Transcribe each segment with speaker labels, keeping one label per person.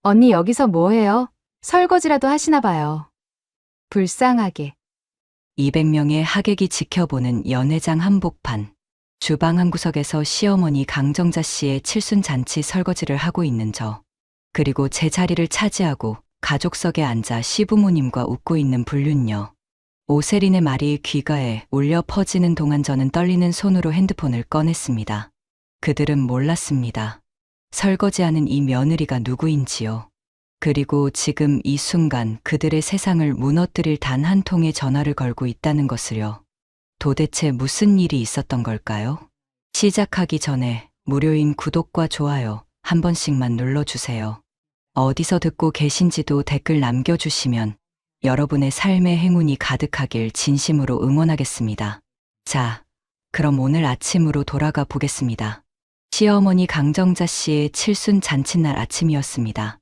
Speaker 1: 언니 여기서 뭐 해요? 설거지라도 하시나 봐요. 불쌍하게.
Speaker 2: 200명의 하객이 지켜보는 연회장 한복판. 주방 한 구석에서 시어머니 강정자 씨의 칠순잔치 설거지를 하고 있는 저. 그리고 제 자리를 차지하고 가족석에 앉아 시부모님과 웃고 있는 불륜녀. 오세린의 말이 귀가에 울려 퍼지는 동안 저는 떨리는 손으로 핸드폰을 꺼냈습니다. 그들은 몰랐습니다. 설거지하는 이 며느리가 누구인지요. 그리고 지금 이 순간 그들의 세상을 무너뜨릴 단 한 통의 전화를 걸고 있다는 것을요. 도대체 무슨 일이 있었던 걸까요? 시작하기 전에 무료인 구독과 좋아요 한 번씩만 눌러주세요. 어디서 듣고 계신지도 댓글 남겨주시면 여러분의 삶의 행운이 가득하길 진심으로 응원하겠습니다. 자, 그럼 오늘 아침으로 돌아가 보겠습니다. 시어머니 강정자 씨의 칠순 잔칫날 아침이었습니다.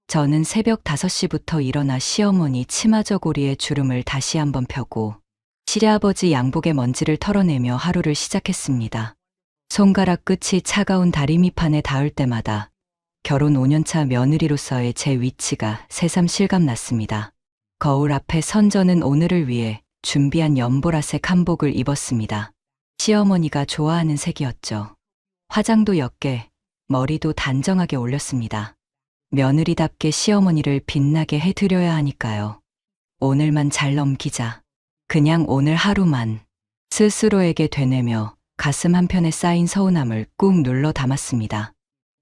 Speaker 2: 저는 새벽 5시부터 일어나 시어머니 치마 저고리에 주름을 다시 한번 펴고 시아버지 양복의 먼지를 털어내며 하루를 시작했습니다. 손가락 끝이 차가운 다리미판에 닿을 때마다 결혼 5년차 며느리로서의 제 위치가 새삼 실감났습니다. 거울 앞에 선 저는 오늘을 위해 준비한 연보라색 한복을 입었습니다. 시어머니가 좋아하는 색이었죠. 화장도 옅게, 머리도 단정하게 올렸습니다. 며느리답게 시어머니를 빛나게 해드려야 하니까요. 오늘만 잘 넘기자. 그냥 오늘 하루만. 스스로에게 되뇌며 가슴 한편에 쌓인 서운함을 꾹 눌러 담았습니다.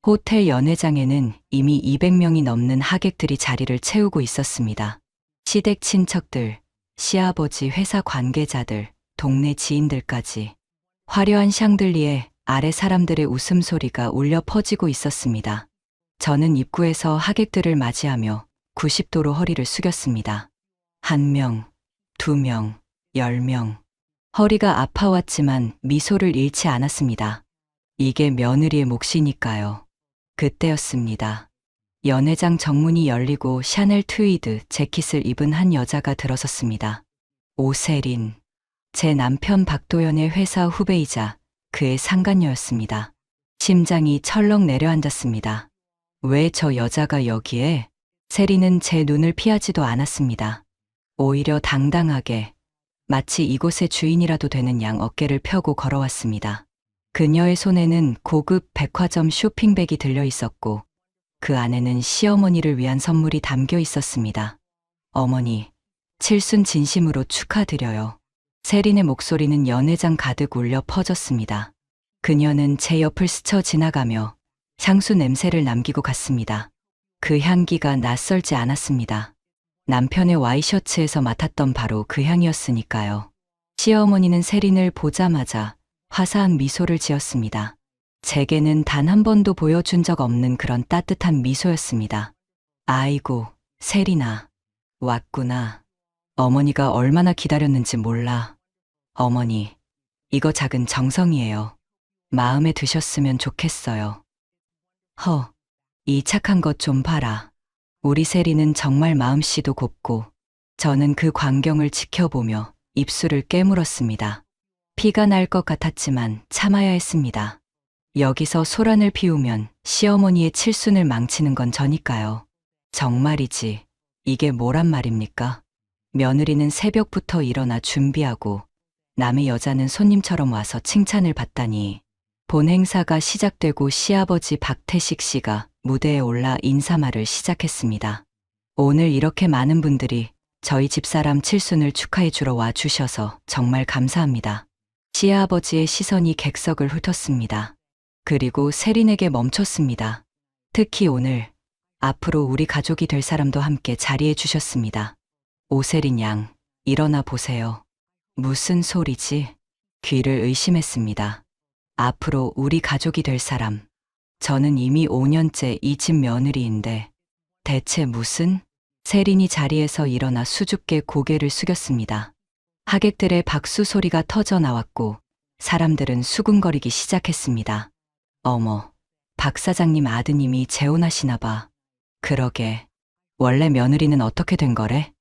Speaker 2: 호텔 연회장에는 이미 200명이 넘는 하객들이 자리를 채우고 있었습니다. 시댁 친척들, 시아버지 회사 관계자들, 동네 지인들까지. 화려한 샹들리에 아래 사람들의 웃음소리가 울려 퍼지고 있었습니다. 저는 입구에서 하객들을 맞이하며 90도로 허리를 숙였습니다. 1명, 2명, 10명. 허리가 아파왔지만 미소를 잃지 않았습니다. 이게 며느리의 몫이니까요. 그때였습니다. 연회장 정문이 열리고 샤넬 트위드 재킷을 입은 한 여자가 들어섰습니다. 오세린. 제 남편 박도연의 회사 후배이자 그의 상간녀였습니다. 심장이 철렁 내려앉았습니다. 왜 저 여자가 여기에? 세린은 제 눈을 피하지도 않았습니다. 오히려 당당하게 마치 이곳의 주인이라도 되는 양 어깨를 펴고 걸어왔습니다. 그녀의 손에는 고급 백화점 쇼핑백이 들려 있었고 그 안에는 시어머니를 위한 선물이 담겨 있었습니다. 어머니, 칠순 진심으로 축하드려요. 세린의 목소리는 연회장 가득 울려 퍼졌습니다. 그녀는 제 옆을 스쳐 지나가며 향수 냄새를 남기고 갔습니다. 그 향기가 낯설지 않았습니다. 남편의 와이셔츠에서 맡았던 바로 그 향이었으니까요. 시어머니는 세린을 보자마자 화사한 미소를 지었습니다. 제게는 단 한 번도 보여준 적 없는 그런 따뜻한 미소였습니다. 아이고, 세린아, 왔구나. 어머니가 얼마나 기다렸는지 몰라. 어머니, 이거 작은 정성이에요. 마음에 드셨으면 좋겠어요. 이 착한 것 좀 봐라. 우리 세린은 정말 마음씨도 곱고 저는 그 광경을 지켜보며 입술을 깨물었습니다. 피가 날 것 같았지만 참아야 했습니다. 여기서 소란을 피우면 시어머니의 칠순을 망치는 건 저니까요. 정말이지, 이게 뭐란 말입니까? 며느리는 새벽부터 일어나 준비하고 남의 여자는 손님처럼 와서 칭찬을 받다니. 본 행사가 시작되고 시아버지 박태식 씨가 무대에 올라 인사말을 시작했습니다. 오늘 이렇게 많은 분들이 저희 집사람 칠순을 축하해 주러 와 주셔서 정말 감사합니다. 시아버지의 시선이 객석을 훑었습니다. 그리고 세린에게 멈췄습니다. 특히 오늘 앞으로 우리 가족이 될 사람도 함께 자리해 주셨습니다. 오세린 양, 일어나 보세요. 무슨 소리지? 귀를 의심했습니다. 앞으로 우리 가족이 될 사람. 저는 이미 5년째 이 집 며느리인데 대체 무슨? 세린이 자리에서 일어나 수줍게 고개를 숙였습니다. 하객들의 박수 소리가 터져 나왔고 사람들은 수군거리기 시작했습니다. 어머, 박 사장님 아드님이 재혼하시나 봐. 그러게, 원래 며느리는 어떻게 된 거래?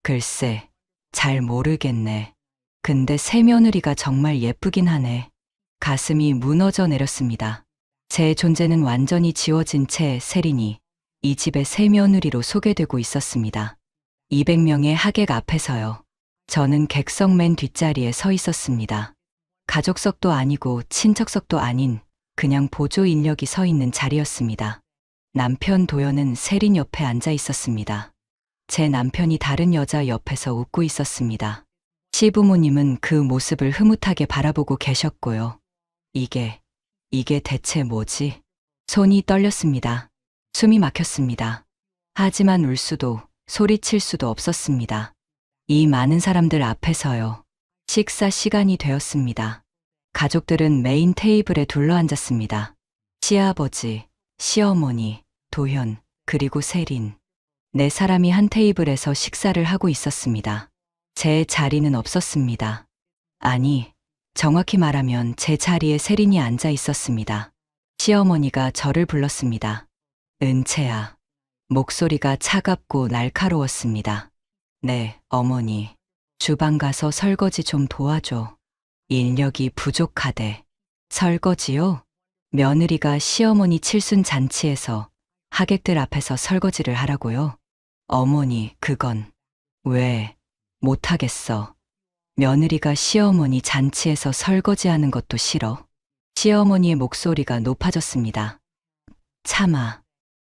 Speaker 2: 글쎄, 잘 모르겠네. 근데 새 며느리가 정말 예쁘긴 하네. 가슴이 무너져 내렸습니다. 제 존재는 완전히 지워진 채 세린이 이 집의 새 며느리로 소개되고 있었습니다. 200명의 하객 앞에서요. 저는 객석 맨 뒷자리에 서 있었습니다. 가족석도 아니고 친척석도 아닌 그냥 보조 인력이 서 있는 자리였습니다. 남편 도연은 세린 옆에 앉아 있었습니다. 제 남편이 다른 여자 옆에서 웃고 있었습니다. 시부모님은 그 모습을 흐뭇하게 바라보고 계셨고요. 이게 대체 뭐지? 손이 떨렸습니다. 숨이 막혔습니다. 하지만 울 수도 소리칠 수도 없었습니다. 이 많은 사람들 앞에서요. 식사 시간이 되었습니다. 가족들은 메인 테이블에 둘러앉았습니다. 시아버지, 시어머니, 도현, 그리고 세린. 네 사람이 한 테이블에서 식사를 하고 있었습니다. 제 자리는 없었습니다. 아니, 정확히 말하면 제 자리에 세린이 앉아 있었습니다. 시어머니가 저를 불렀습니다. 은채야. 목소리가 차갑고 날카로웠습니다. 네, 어머니. 주방 가서 설거지 좀 도와줘. 인력이 부족하대. 설거지요? 며느리가 시어머니 칠순 잔치에서 하객들 앞에서 설거지를 하라고요? 어머니, 그건 왜 못하겠어. 며느리가 시어머니 잔치에서 설거지하는 것도 싫어. 시어머니의 목소리가 높아졌습니다.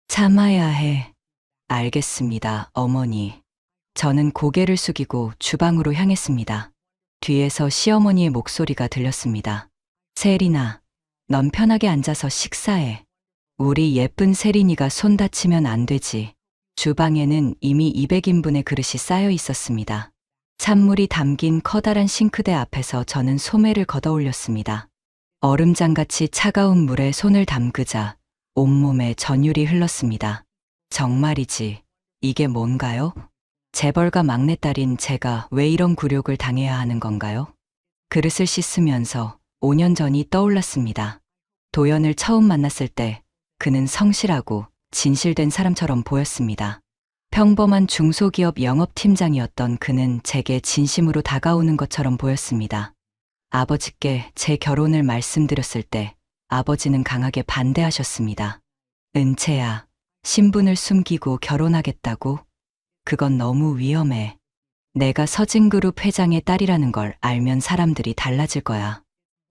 Speaker 2: 참아야 해. 알겠습니다, 어머니. 저는 고개를 숙이고 주방으로 향했습니다. 뒤에서 시어머니의 목소리가 들렸습니다. 세린아, 넌 편하게 앉아서 식사해. 우리 예쁜 세린이가 손 다치면 안 되지. 주방에는 이미 200인분의 그릇이 쌓여 있었습니다. 찬물이 담긴 커다란 싱크대 앞에서 저는 소매를 걷어 올렸습니다. 얼음장같이 차가운 물에 손을 담그자 온몸에 전율이 흘렀습니다. 정말이지, 이게 뭔가요? 재벌가 막내딸인 제가 왜 이런 굴욕을 당해야 하는 건가요? 그릇을 씻으면서 5년 전이 떠올랐습니다. 도연을 처음 만났을 때 그는 성실하고 진실된 사람처럼 보였습니다. 평범한 중소기업 영업팀장이었던 그는 제게 진심으로 다가오는 것처럼 보였습니다. 아버지께 제 결혼을 말씀드렸을 때 아버지는 강하게 반대하셨습니다. 은채야, 신분을 숨기고 결혼하겠다고? 그건 너무 위험해. 내가 서진그룹 회장의 딸이라는 걸 알면 사람들이 달라질 거야.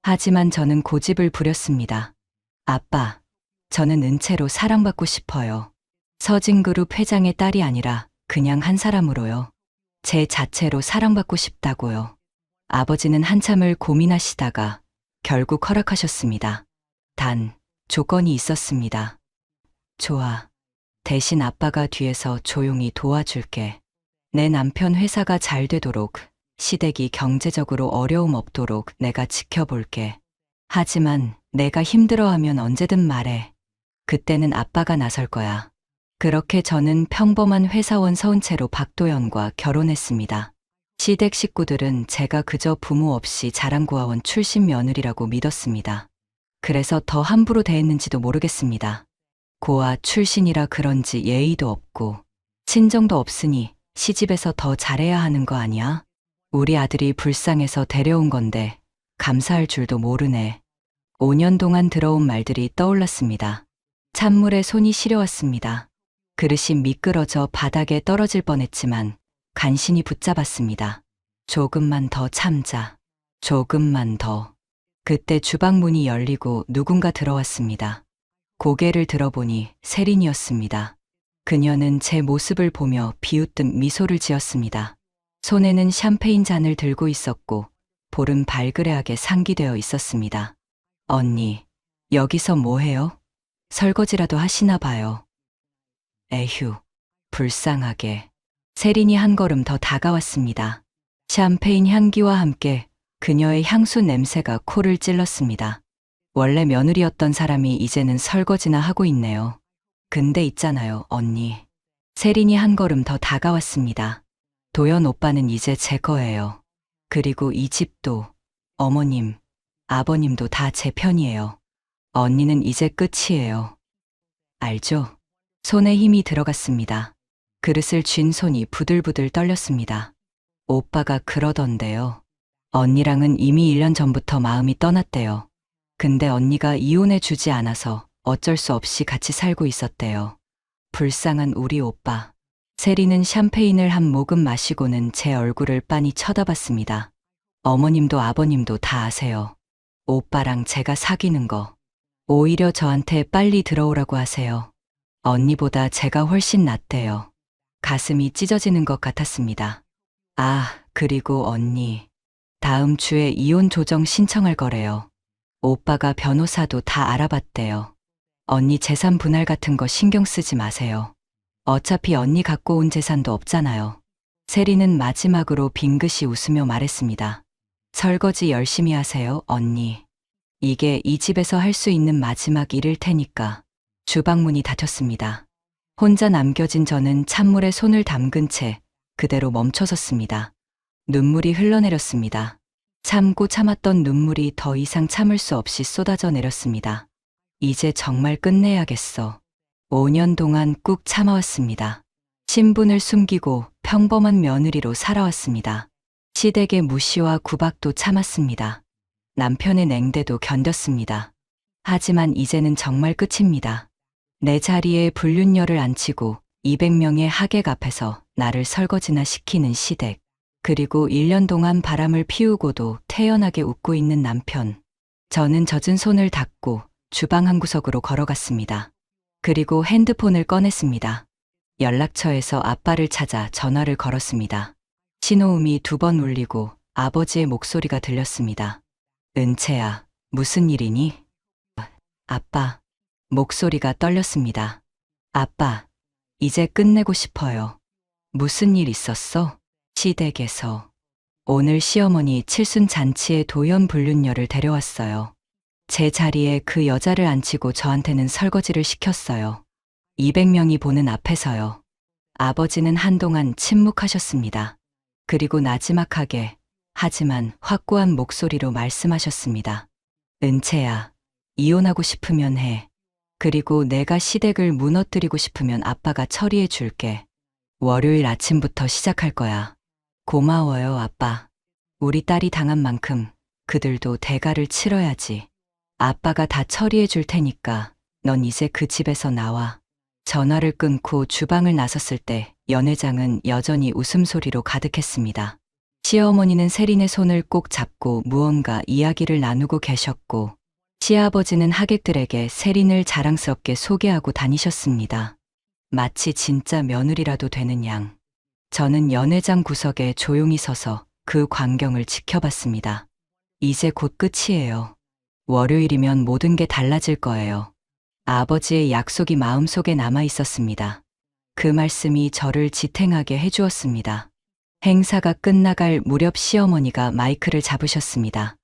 Speaker 2: 하지만 저는 고집을 부렸습니다. 아빠, 저는 은채로 사랑받고 싶어요. 서진그룹 회장의 딸이 아니라 그냥 한 사람으로요. 제 자체로 사랑받고 싶다고요. 아버지는 한참을 고민하시다가 결국 허락하셨습니다. 단, 조건이 있었습니다. 좋아. 대신 아빠가 뒤에서 조용히 도와줄게. 내 남편 회사가 잘 되도록, 시댁이 경제적으로 어려움 없도록 내가 지켜볼게. 하지만 내가 힘들어하면 언제든 말해. 그때는 아빠가 나설 거야. 그렇게 저는 평범한 회사원 서은채로 박도연과 결혼했습니다. 시댁 식구들은 제가 그저 부모 없이 자랑고아원 출신 며느리라고 믿었습니다. 그래서 더 함부로 대했는지도 모르겠습니다. 고아 출신이라 그런지 예의도 없고 친정도 없으니 시집에서 더 잘해야 하는 거 아니야? 우리 아들이 불쌍해서 데려온 건데 감사할 줄도 모르네. 5년 동안 들어온 말들이 떠올랐습니다. 찬물에 손이 시려왔습니다. 그릇이 미끄러져 바닥에 떨어질 뻔했지만 간신히 붙잡았습니다. 조금만 더 참자. 조금만 더. 그때 주방 문이 열리고 누군가 들어왔습니다. 고개를 들어보니 세린이었습니다. 그녀는 제 모습을 보며 비웃듯 미소를 지었습니다. 손에는 샴페인 잔을 들고 있었고 볼은 발그레하게 상기되어 있었습니다. 언니, 여기서 뭐해요? 설거지라도 하시나 봐요. 에휴, 불쌍하게. 세린이 한 걸음 더 다가왔습니다. 샴페인 향기와 함께 그녀의 향수 냄새가 코를 찔렀습니다. 원래 며느리였던 사람이 이제는 설거지나 하고 있네요. 근데 있잖아요, 언니. 세린이 한 걸음 더 다가왔습니다. 도연 오빠는 이제 제 거예요. 그리고 이 집도, 어머님, 아버님도 다 제 편이에요. 언니는 이제 끝이에요. 알죠? 손에 힘이 들어갔습니다. 그릇을 쥔 손이 부들부들 떨렸습니다. 오빠가 그러던데요. 언니랑은 이미 1년 전부터 마음이 떠났대요. 근데 언니가 이혼해 주지 않아서 어쩔 수 없이 같이 살고 있었대요. 불쌍한 우리 오빠. 세리는 샴페인을 한 모금 마시고는 제 얼굴을 빤히 쳐다봤습니다. 어머님도 아버님도 다 아세요. 오빠랑 제가 사귀는 거. 오히려 저한테 빨리 들어오라고 하세요. 언니보다 제가 훨씬 낫대요. 가슴이 찢어지는 것 같았습니다. 아, 그리고 언니. 다음 주에 이혼 조정 신청할 거래요. 오빠가 변호사도 다 알아봤대요. 언니 재산 분할 같은 거 신경 쓰지 마세요. 어차피 언니 갖고 온 재산도 없잖아요. 세리는 마지막으로 빙긋이 웃으며 말했습니다. 설거지 열심히 하세요, 언니. 이게 이 집에서 할 수 있는 마지막 일일 테니까. 주방문이 닫혔습니다. 혼자 남겨진 저는 찬물에 손을 담근 채 그대로 멈춰섰습니다. 눈물이 흘러내렸습니다. 참고 참았던 눈물이 더 이상 참을 수 없이 쏟아져 내렸습니다. 이제 정말 끝내야겠어. 5년 동안 꾹 참아왔습니다. 신분을 숨기고 평범한 며느리로 살아왔습니다. 시댁의 무시와 구박도 참았습니다. 남편의 냉대도 견뎠습니다. 하지만 이제는 정말 끝입니다. 내 자리에 불륜녀를 앉히고 200명의 하객 앞에서 나를 설거지나 시키는 시댁. 그리고 1년 동안 바람을 피우고도 태연하게 웃고 있는 남편. 저는 젖은 손을 닦고 주방 한 구석으로 걸어갔습니다. 그리고 핸드폰을 꺼냈습니다. 연락처에서 아빠를 찾아 전화를 걸었습니다. 신호음이 2번 울리고 아버지의 목소리가 들렸습니다. 은채야, 무슨 일이니? 아빠. 목소리가 떨렸습니다. 아빠, 이제 끝내고 싶어요. 무슨 일 있었어? 시댁에서. 오늘 시어머니 칠순 잔치에 도연 불륜녀를 데려왔어요. 제 자리에 그 여자를 앉히고 저한테는 설거지를 시켰어요. 200명이 보는 앞에서요. 아버지는 한동안 침묵하셨습니다. 그리고 나지막하게, 하지만 확고한 목소리로 말씀하셨습니다. 은채야, 이혼하고 싶으면 해. 그리고 내가 시댁을 무너뜨리고 싶으면 아빠가 처리해 줄게. 월요일 아침부터 시작할 거야. 고마워요, 아빠. 우리 딸이 당한 만큼 그들도 대가를 치러야지. 아빠가 다 처리해 줄 테니까 넌 이제 그 집에서 나와. 전화를 끊고 주방을 나섰을 때 연회장은 여전히 웃음소리로 가득했습니다. 시어머니는 세린의 손을 꼭 잡고 무언가 이야기를 나누고 계셨고, 시아버지는 하객들에게 세린을 자랑스럽게 소개하고 다니셨습니다. 마치 진짜 며느리라도 되는 양. 저는 연회장 구석에 조용히 서서 그 광경을 지켜봤습니다. 이제 곧 끝이에요. 월요일이면 모든 게 달라질 거예요. 아버지의 약속이 마음속에 남아 있었습니다. 그 말씀이 저를 지탱하게 해주었습니다. 행사가 끝나갈 무렵 시어머니가 마이크를 잡으셨습니다.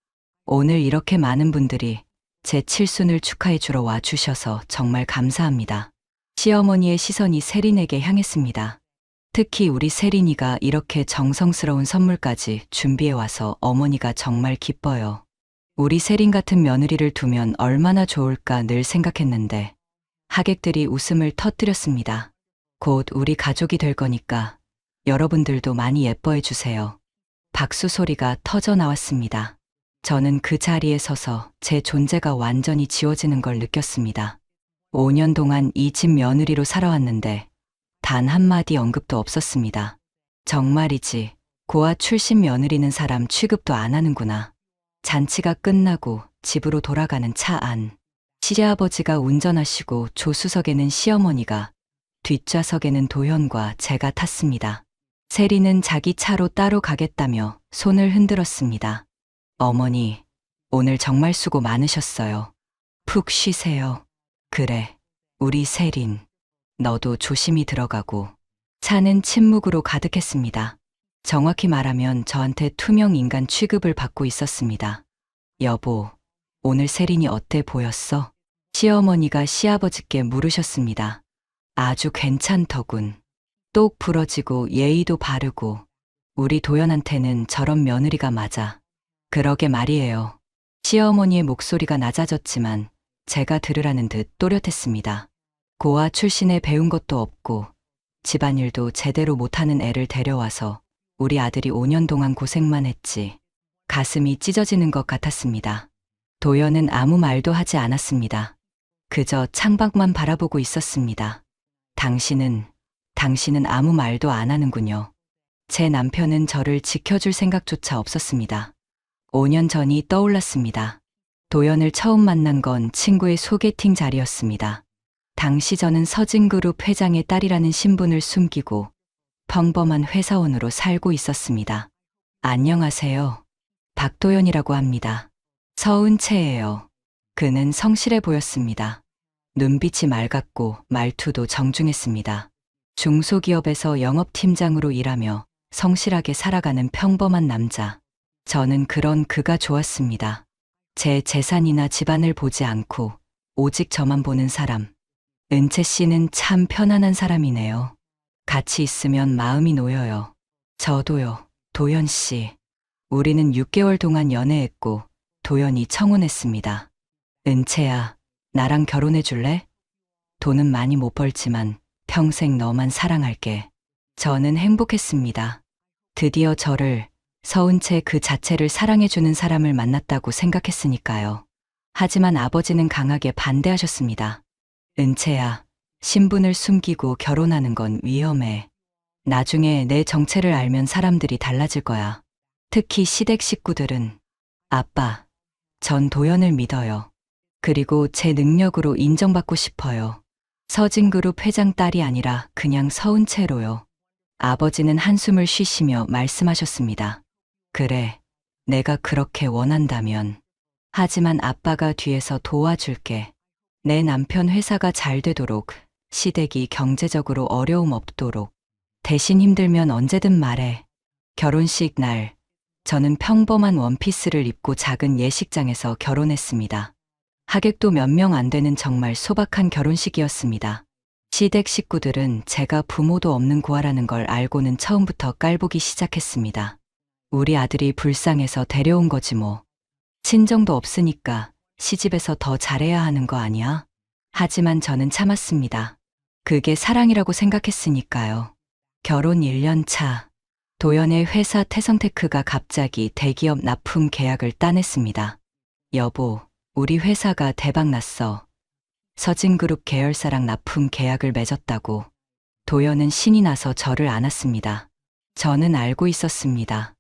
Speaker 2: 오늘 이렇게 많은 분들이 제 칠순을 축하해 주러 와 주셔서 정말 감사합니다. 시어머니의 시선이 세린에게 향했습니다. 특히 우리 세린이가 이렇게 정성스러운 선물까지 준비해 와서 어머니가 정말 기뻐요. 우리 세린 같은 며느리를 두면 얼마나 좋을까 늘 생각했는데, 하객들이 웃음을 터뜨렸습니다. 곧 우리 가족이 될 거니까 여러분들도 많이 예뻐해 주세요. 박수 소리가 터져 나왔습니다. 저는 그 자리에 서서 제 존재가 완전히 지워지는 걸 느꼈습니다. 5년 동안 이 집 며느리로 살아왔는데 단 한마디 언급도 없었습니다. 정말이지, 고아 출신 며느리는 사람 취급도 안 하는구나. 잔치가 끝나고 집으로 돌아가는 차 안. 시아버지가 운전하시고 조수석에는 시어머니가, 뒷좌석에는 도현과 제가 탔습니다. 세리는 자기 차로 따로 가겠다며 손을 흔들었습니다. 어머니, 오늘 정말 수고 많으셨어요. 푹 쉬세요. 그래, 우리 세린. 너도 조심히 들어가고. 차는 침묵으로 가득했습니다. 정확히 말하면 저한테 투명 인간 취급을 받고 있었습니다. 여보, 오늘 세린이 어때 보였어? 시어머니가 시아버지께 물으셨습니다. 아주 괜찮더군. 똑 부러지고 예의도 바르고. 우리 도연한테는 저런 며느리가 맞아. 그러게 말이에요. 시어머니의 목소리가 낮아졌지만 제가 들으라는 듯 또렷했습니다. 고아 출신에 배운 것도 없고 집안일도 제대로 못하는 애를 데려와서 우리 아들이 5년 동안 고생만 했지. 가슴이 찢어지는 것 같았습니다. 도연은 아무 말도 하지 않았습니다. 그저 창밖만 바라보고 있었습니다. 당신은 아무 말도 안 하는군요. 제 남편은 저를 지켜줄 생각조차 없었습니다. 5년 전이 떠올랐습니다. 도연을 처음 만난 건 친구의 소개팅 자리였습니다. 당시 저는 서진그룹 회장의 딸이라는 신분을 숨기고 평범한 회사원으로 살고 있었습니다. 안녕하세요. 박도연이라고 합니다. 서은채예요. 그는 성실해 보였습니다. 눈빛이 맑았고 말투도 정중했습니다. 중소기업에서 영업팀장으로 일하며 성실하게 살아가는 평범한 남자. 저는 그런 그가 좋았습니다. 제 재산이나 집안을 보지 않고 오직 저만 보는 사람. 은채 씨는 참 편안한 사람이네요. 같이 있으면 마음이 놓여요. 저도요, 도연 씨. 우리는 6개월 동안 연애했고 도연이 청혼했습니다. 은채야, 나랑 결혼해 줄래? 돈은 많이 못 벌지만 평생 너만 사랑할게. 저는 행복했습니다. 드디어 저를, 서은채 그 자체를 사랑해주는 사람을 만났다고 생각했으니까요. 하지만 아버지는 강하게 반대하셨습니다. 은채야, 신분을 숨기고 결혼하는 건 위험해. 나중에 내 정체를 알면 사람들이 달라질 거야. 특히 시댁 식구들은. 아빠, 전 도연을 믿어요. 그리고 제 능력으로 인정받고 싶어요. 서진그룹 회장 딸이 아니라 그냥 서은채로요. 아버지는 한숨을 쉬시며 말씀하셨습니다. 그래, 내가 그렇게 원한다면. 하지만 아빠가 뒤에서 도와줄게. 내 남편 회사가 잘 되도록, 시댁이 경제적으로 어려움 없도록. 대신 힘들면 언제든 말해. 결혼식 날, 저는 평범한 원피스를 입고 작은 예식장에서 결혼했습니다. 하객도 몇 명 안 되는 정말 소박한 결혼식이었습니다. 시댁 식구들은 제가 부모도 없는 고아라는 걸 알고는 처음부터 깔보기 시작했습니다. 우리 아들이 불쌍해서 데려온 거지 뭐. 친정도 없으니까 시집에서 더 잘해야 하는 거 아니야? 하지만 저는 참았습니다. 그게 사랑이라고 생각했으니까요. 결혼 1년 차, 도연의 회사 태성테크가 갑자기 대기업 납품 계약을 따냈습니다. 여보, 우리 회사가 대박 났어. 서진그룹 계열사랑 납품 계약을 맺었다고. 도연은 신이 나서 저를 안았습니다. 저는 알고 있었습니다.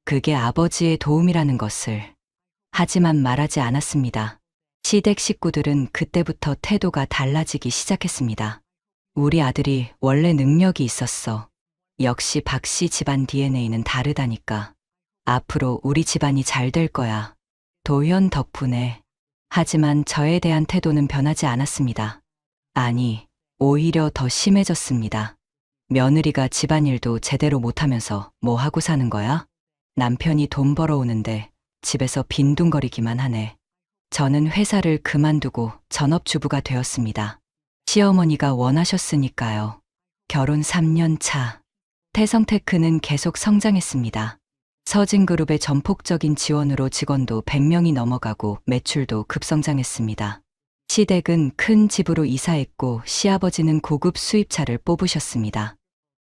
Speaker 2: 그게 아버지의 도움이라는 것을. 하지만 말하지 않았습니다. 시댁 식구들은 그때부터 태도가 달라지기 시작했습니다. 우리 아들이 원래 능력이 있었어. 역시 박씨 집안 DNA는 다르다니까. 앞으로 우리 집안이 잘 될 거야. 도연 덕분에. 하지만 저에 대한 태도는 변하지 않았습니다. 아니, 오히려 더 심해졌습니다. 며느리가 집안일도 제대로 못하면서 뭐 하고 사는 거야? 남편이 돈 벌어오는데 집에서 빈둥거리기만 하네. 저는 회사를 그만두고 전업주부가 되었습니다. 시어머니가 원하셨으니까요. 결혼 3년 차. 태성테크는 계속 성장했습니다. 서진그룹의 전폭적인 지원으로 직원도 100명이 넘어가고 매출도 급성장했습니다. 시댁은 큰 집으로 이사했고 시아버지는 고급 수입차를 뽑으셨습니다.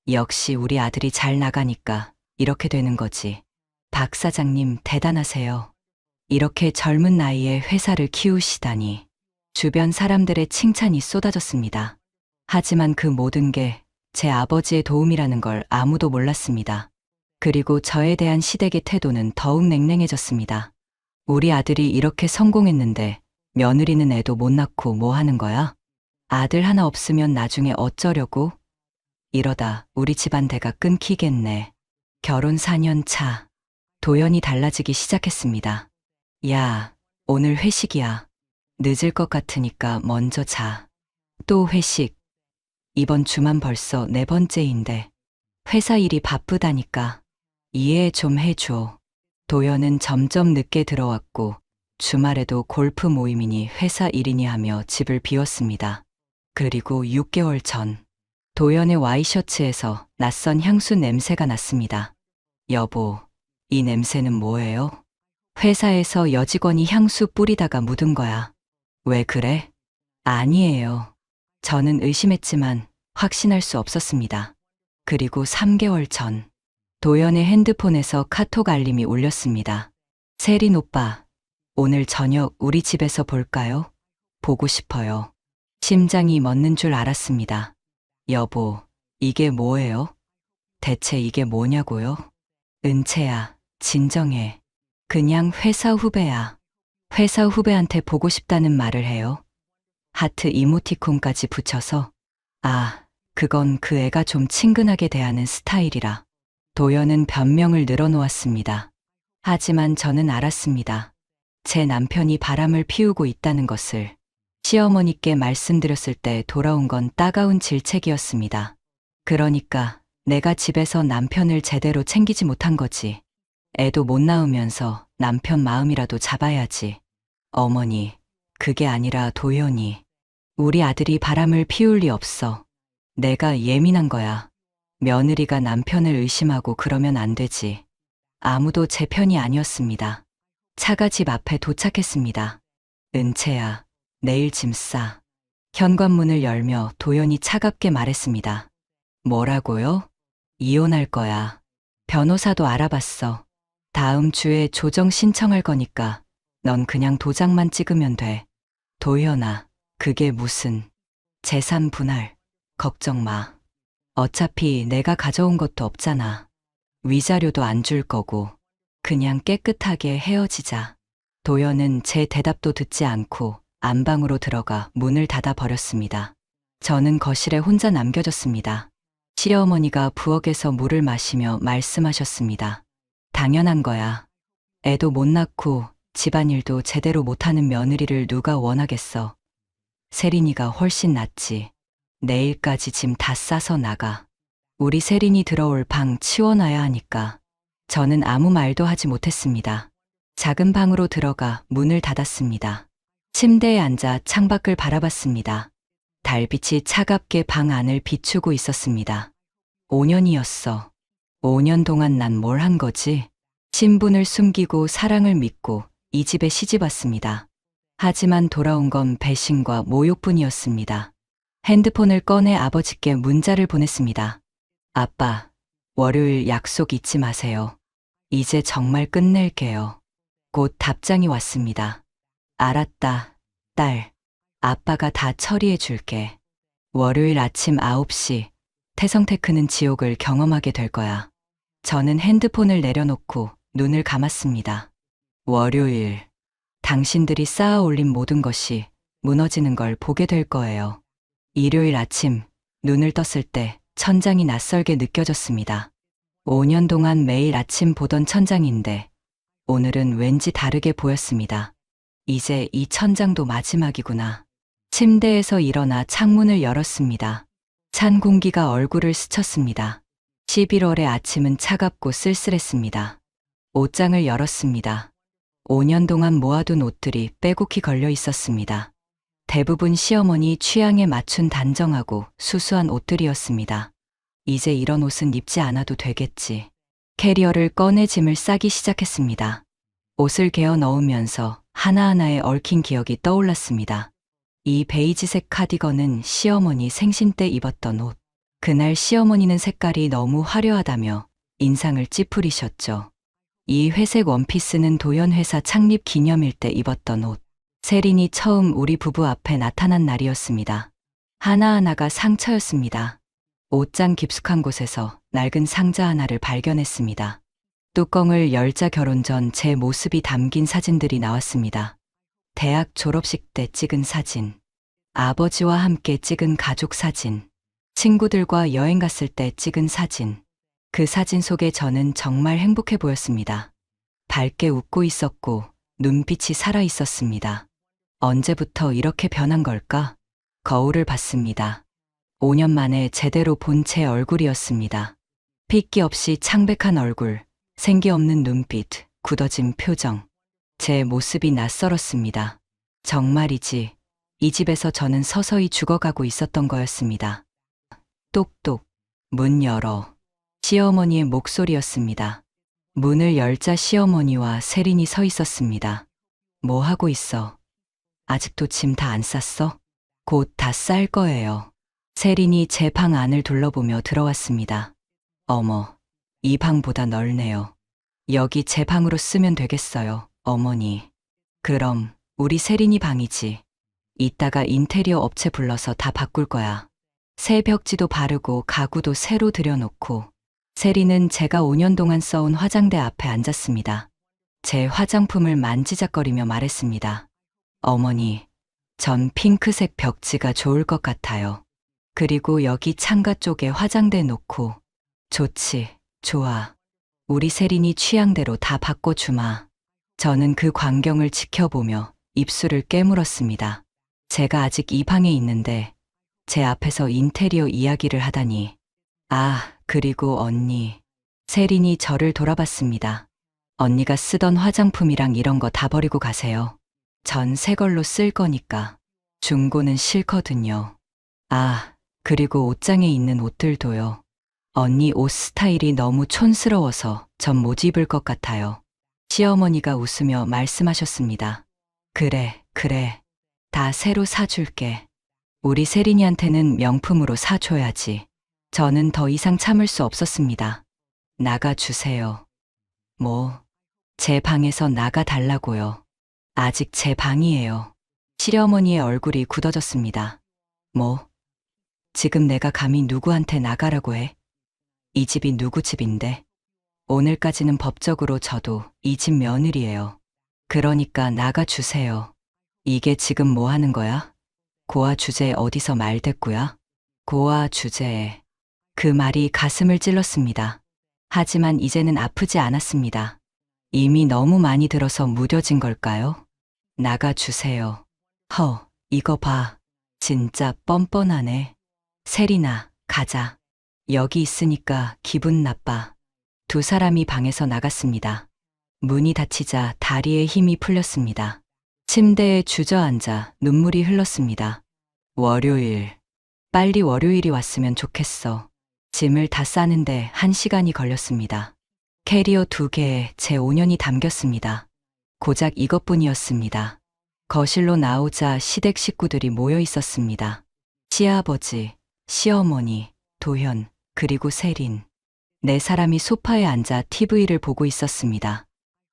Speaker 2: 역시 우리 아들이 잘 나가니까 이렇게 되는 거지. 박 사장님 대단하세요. 이렇게 젊은 나이에 회사를 키우시다니. 주변 사람들의 칭찬이 쏟아졌습니다. 하지만 그 모든 게 제 아버지의 도움이라는 걸 아무도 몰랐습니다. 그리고 저에 대한 시댁의 태도는 더욱 냉랭해졌습니다. 우리 아들이 이렇게 성공했는데 며느리는 애도 못 낳고 뭐 하는 거야? 아들 하나 없으면 나중에 어쩌려고? 이러다 우리 집안 대가 끊기겠네. 결혼 4년 차. 도연이 달라지기 시작했습니다. 야, 오늘 회식이야. 늦을 것 같으니까 먼저 자. 또 회식. 이번 주만 벌써 4번째인데. 회사 일이 바쁘다니까. 이해 좀 해줘. 도연은 점점 늦게 들어왔고 주말에도 골프 모임이니 회사 일이니 하며 집을 비웠습니다. 그리고 6개월 전 도연의 와이셔츠에서 낯선 향수 냄새가 났습니다. 여보, 이 냄새는 뭐예요? 회사에서 여직원이 향수 뿌리다가 묻은 거야. 왜 그래? 아니에요. 저는 의심했지만 확신할 수 없었습니다. 그리고 3개월 전 도연의 핸드폰에서 카톡 알림이 울렸습니다. 세린 오빠, 오늘 저녁 우리 집에서 볼까요? 보고 싶어요. 심장이 멎는 줄 알았습니다. 여보, 이게 뭐예요? 대체 이게 뭐냐고요? 은채야, 진정해. 그냥 회사 후배야. 회사 후배한테 보고 싶다는 말을 해요. 하트 이모티콘까지 붙여서, 아, 그건 그 애가 좀 친근하게 대하는 스타일이라. 도연은 변명을 늘어놓았습니다. 하지만 저는 알았습니다. 제 남편이 바람을 피우고 있다는 것을. 시어머니께 말씀드렸을 때 돌아온 건 따가운 질책이었습니다. 그러니까 내가 집에서 남편을 제대로 챙기지 못한 거지. 애도 못 낳으면서 남편 마음이라도 잡아야지. 어머니, 그게 아니라 도연이. 우리 아들이 바람을 피울 리 없어. 내가 예민한 거야. 며느리가 남편을 의심하고 그러면 안 되지. 아무도 제 편이 아니었습니다. 차가 집 앞에 도착했습니다. 은채야, 내일 짐 싸. 현관문을 열며 도연이 차갑게 말했습니다. 뭐라고요? 이혼할 거야. 변호사도 알아봤어. 다음 주에 조정 신청할 거니까 넌 그냥 도장만 찍으면 돼. 도연아, 그게 무슨 재산 분할. 걱정 마. 어차피 내가 가져온 것도 없잖아. 위자료도 안 줄 거고. 그냥 깨끗하게 헤어지자. 도연은 제 대답도 듣지 않고 안방으로 들어가 문을 닫아 버렸습니다. 저는 거실에 혼자 남겨졌습니다. 시어머니가 부엌에서 물을 마시며 말씀하셨습니다. 당연한 거야. 애도 못 낳고 집안일도 제대로 못하는 며느리를 누가 원하겠어. 세린이가 훨씬 낫지. 내일까지 짐 다 싸서 나가. 우리 세린이 들어올 방 치워놔야 하니까. 저는 아무 말도 하지 못했습니다. 작은 방으로 들어가 문을 닫았습니다. 침대에 앉아 창밖을 바라봤습니다. 달빛이 차갑게 방 안을 비추고 있었습니다. 5년이었어. 5년 동안 난 뭘 한 거지? 신분을 숨기고 사랑을 믿고 이 집에 시집 왔습니다. 하지만 돌아온 건 배신과 모욕뿐이었습니다. 핸드폰을 꺼내 아버지께 문자를 보냈습니다. 아빠, 월요일 약속 잊지 마세요. 이제 정말 끝낼게요. 곧 답장이 왔습니다. 알았다, 딸. 아빠가 다 처리해 줄게. 월요일 아침 9시, 태성테크는 지옥을 경험하게 될 거야. 저는 핸드폰을 내려놓고 눈을 감았습니다. 월요일, 당신들이 쌓아 올린 모든 것이 무너지는 걸 보게 될 거예요. 일요일 아침, 눈을 떴을 때 천장이 낯설게 느껴졌습니다. 5년 동안 매일 아침 보던 천장인데 오늘은 왠지 다르게 보였습니다. 이제 이 천장도 마지막이구나. 침대에서 일어나 창문을 열었습니다. 찬 공기가 얼굴을 스쳤습니다. 11월의 아침은 차갑고 쓸쓸했습니다. 옷장을 열었습니다. 5년 동안 모아둔 옷들이 빼곡히 걸려 있었습니다. 대부분 시어머니 취향에 맞춘 단정하고 수수한 옷들이었습니다. 이제 이런 옷은 입지 않아도 되겠지. 캐리어를 꺼내 짐을 싸기 시작했습니다. 옷을 개어 넣으면서 하나하나에 얽힌 기억이 떠올랐습니다. 이 베이지색 카디건은 시어머니 생신 때 입었던 옷. 그날 시어머니는 색깔이 너무 화려하다며 인상을 찌푸리셨죠. 이 회색 원피스는 도연 회사 창립 기념일 때 입었던 옷. 세린이 처음 우리 부부 앞에 나타난 날이었습니다. 하나하나가 상처였습니다. 옷장 깊숙한 곳에서 낡은 상자 하나를 발견했습니다. 뚜껑을 열자 결혼 전 제 모습이 담긴 사진들이 나왔습니다. 대학 졸업식 때 찍은 사진, 아버지와 함께 찍은 가족 사진, 친구들과 여행 갔을 때 찍은 사진. 그 사진 속에 저는 정말 행복해 보였습니다. 밝게 웃고 있었고 눈빛이 살아 있었습니다. 언제부터 이렇게 변한 걸까? 거울을 봤습니다. 5년 만에 제대로 본 제 얼굴이었습니다. 핏기 없이 창백한 얼굴, 생기 없는 눈빛, 굳어진 표정. 제 모습이 낯설었습니다. 정말이지, 이 집에서 저는 서서히 죽어가고 있었던 거였습니다. 똑똑, 문 열어. 시어머니의 목소리였습니다. 문을 열자 시어머니와 세린이 서 있었습니다. 뭐 하고 있어? 아직도 짐 다 안 쌌어? 곧 다 쌀 거예요. 세린이 제 방 안을 둘러보며 들어왔습니다. 어머, 이 방보다 넓네요. 여기 제 방으로 쓰면 되겠어요, 어머니. 그럼 우리 세린이 방이지. 이따가 인테리어 업체 불러서 다 바꿀 거야. 새 벽지도 바르고 가구도 새로 들여놓고 세리는 제가 5년 동안 써온 화장대 앞에 앉았습니다. 제 화장품을 만지작거리며 말했습니다. 어머니, 전 핑크색 벽지가 좋을 것 같아요. 그리고 여기 창가 쪽에 화장대 놓고. 좋지, 좋아. 우리 세린이 취향대로 다 바꿔주마. 저는 그 광경을 지켜보며 입술을 깨물었습니다. 제가 아직 이 방에 있는데 제 앞에서 인테리어 이야기를 하다니. 아, 그리고 언니. 세린이 저를 돌아봤습니다. 언니가 쓰던 화장품이랑 이런 거 다 버리고 가세요. 전 새 걸로 쓸 거니까. 중고는 싫거든요. 아, 그리고 옷장에 있는 옷들도요. 언니 옷 스타일이 너무 촌스러워서 전 못 입을 것 같아요. 시어머니가 웃으며 말씀하셨습니다. 그래, 그래. 다 새로 사줄게. 우리 세린이한테는 명품으로 사줘야지. 저는 더 이상 참을 수 없었습니다. 나가주세요. 뭐, 제 방에서 나가달라고요. 아직 제 방이에요. 시어머니의 얼굴이 굳어졌습니다. 뭐, 지금 내가 감히 누구한테 나가라고 해? 이 집이 누구 집인데? 오늘까지는 법적으로 저도 이 집 며느리예요. 그러니까 나가주세요. 이게 지금 뭐 하는 거야? 고아 주제에 어디서 말대꾸야? 고아 주제에. 그 말이 가슴을 찔렀습니다. 하지만 이제는 아프지 않았습니다. 이미 너무 많이 들어서 무뎌진 걸까요? 나가주세요. 이거 봐. 진짜 뻔뻔하네. 세린아, 가자. 여기 있으니까 기분 나빠. 두 사람이 방에서 나갔습니다. 문이 닫히자 다리에 힘이 풀렸습니다. 침대에 주저앉아 눈물이 흘렀습니다. 월요일. 빨리 월요일이 왔으면 좋겠어. 짐을 다 싸는데 1시간이 걸렸습니다. 캐리어 2개에 제 5년이 담겼습니다. 고작 이것뿐이었습니다. 거실로 나오자 시댁 식구들이 모여 있었습니다. 시아버지, 시어머니, 도현, 그리고 세린. 네 사람이 소파에 앉아 TV를 보고 있었습니다.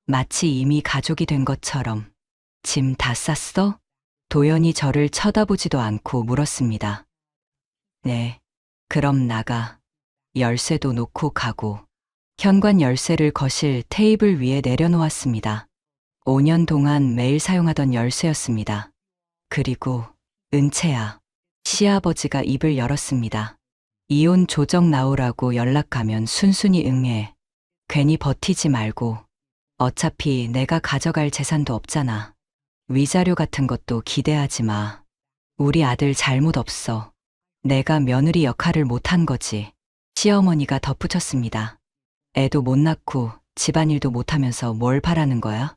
Speaker 2: 마치 이미 가족이 된 것처럼. 짐 다 쌌어? 도현이 저를 쳐다보지도 않고 물었습니다. 네, 그럼 나가. 열쇠도 놓고 가고. 현관 열쇠를 거실 테이블 위에 내려놓았습니다. 5년 동안 매일 사용하던 열쇠였습니다. 그리고 은채야. 시아버지가 입을 열었습니다. 이혼 조정 나오라고 연락 가면 순순히 응해. 괜히 버티지 말고. 어차피 내가 가져갈 재산도 없잖아. 위자료 같은 것도 기대하지 마. 우리 아들 잘못 없어. 내가 며느리 역할을 못한 거지. 시어머니가 덧붙였습니다. 애도 못 낳고 집안일도 못하면서 뭘 바라는 거야?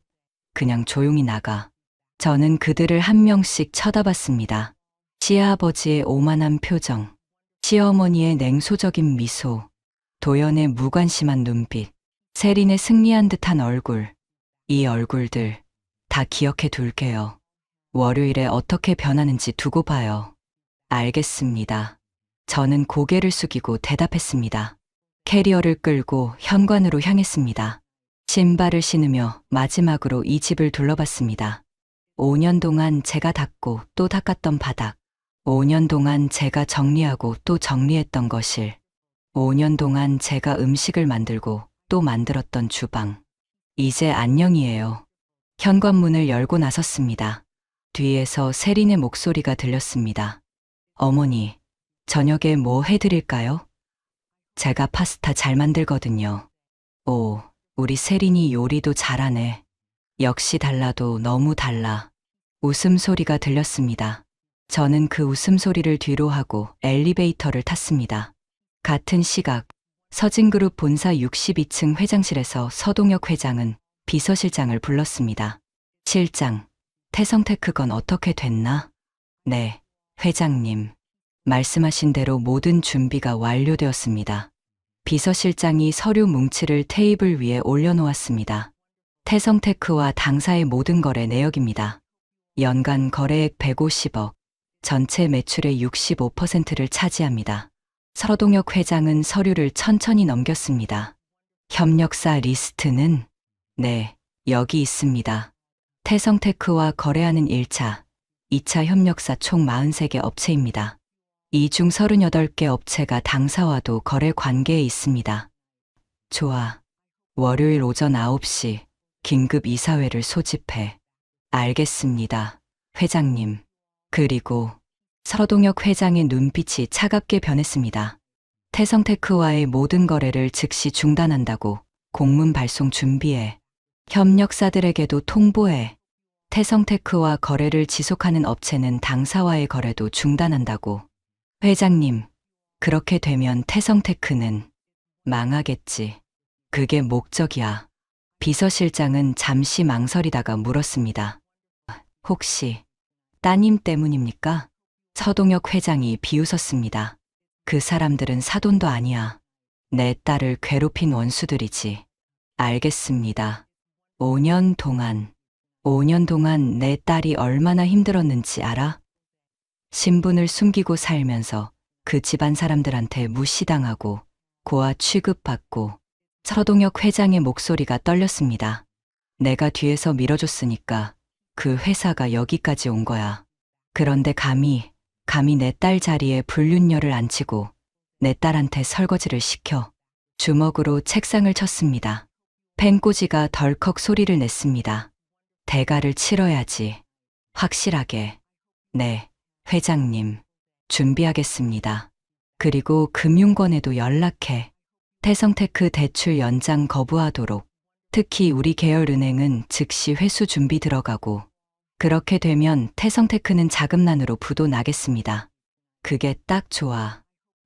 Speaker 2: 그냥 조용히 나가. 저는 그들을 한 명씩 쳐다봤습니다. 시아버지의 오만한 표정, 시어머니의 냉소적인 미소, 도연의 무관심한 눈빛, 세린의 승리한 듯한 얼굴. 이 얼굴들 다 기억해 둘게요. 월요일에 어떻게 변하는지 두고 봐요. 알겠습니다. 저는 고개를 숙이고 대답했습니다. 캐리어를 끌고 현관으로 향했습니다. 신발을 신으며 마지막으로 이 집을 둘러봤습니다. 5년 동안 제가 닦고 또 닦았던 바닥. 5년 동안 제가 정리하고 또 정리했던 거실. 5년 동안 제가 음식을 만들고 또 만들었던 주방. 이제 안녕이에요. 현관문을 열고 나섰습니다. 뒤에서 세린의 목소리가 들렸습니다. 어머니, 저녁에 뭐 해드릴까요? 제가 파스타 잘 만들거든요. 오, 우리 세린이 요리도 잘하네. 역시 달라도 너무 달라. 웃음소리가 들렸습니다. 저는 그 웃음소리를 뒤로 하고 엘리베이터를 탔습니다. 같은 시각, 서진그룹 본사 62층 회장실에서 서동혁 회장은 비서실장을 불렀습니다. 실장, 태성테크 건 어떻게 됐나? 네, 회장님. 말씀하신 대로 모든 준비가 완료되었습니다. 비서실장이 서류 뭉치를 테이블 위에 올려놓았습니다. 태성테크와 당사의 모든 거래 내역입니다. 연간 거래액 150억, 전체 매출의 65%를 차지합니다. 서동혁 회장은 서류를 천천히 넘겼습니다. 협력사 리스트는? 네, 여기 있습니다. 태성테크와 거래하는 1차, 2차 협력사 총 43개 업체입니다. 이 중 38개 업체가 당사와도 거래 관계에 있습니다. 좋아. 월요일 오전 9시 긴급 이사회를 소집해. 알겠습니다, 회장님. 그리고 서동혁 회장의 눈빛이 차갑게 변했습니다. 태성테크와의 모든 거래를 즉시 중단한다고 공문 발송 준비해. 협력사들에게도 통보해. 태성테크와 거래를 지속하는 업체는 당사와의 거래도 중단한다고. 회장님, 그렇게 되면 태성테크는 망하겠지. 그게 목적이야. 비서실장은 잠시 망설이다가 물었습니다. 혹시 따님 때문입니까? 서동혁 회장이 비웃었습니다. 그 사람들은 사돈도 아니야. 내 딸을 괴롭힌 원수들이지. 알겠습니다. 5년 동안 내 딸이 얼마나 힘들었는지 알아? 신분을 숨기고 살면서 그 집안 사람들한테 무시당하고 고아 취급받고. 서동혁 회장의 목소리가 떨렸습니다. 내가 뒤에서 밀어줬으니까 그 회사가 여기까지 온 거야. 그런데 감히 내 딸 자리에 불륜녀를 앉히고 내 딸한테 설거지를 시켜. 주먹으로 책상을 쳤습니다. 펜꽂이가 덜컥 소리를 냈습니다. 대가를 치러야지. 확실하게. 네, 회장님. 준비하겠습니다. 그리고 금융권에도 연락해. 태성테크 대출 연장 거부하도록. 특히 우리 계열은행은 즉시 회수 준비 들어가고. 그렇게 되면 태성테크는 자금난으로 부도 나겠습니다. 그게 딱 좋아.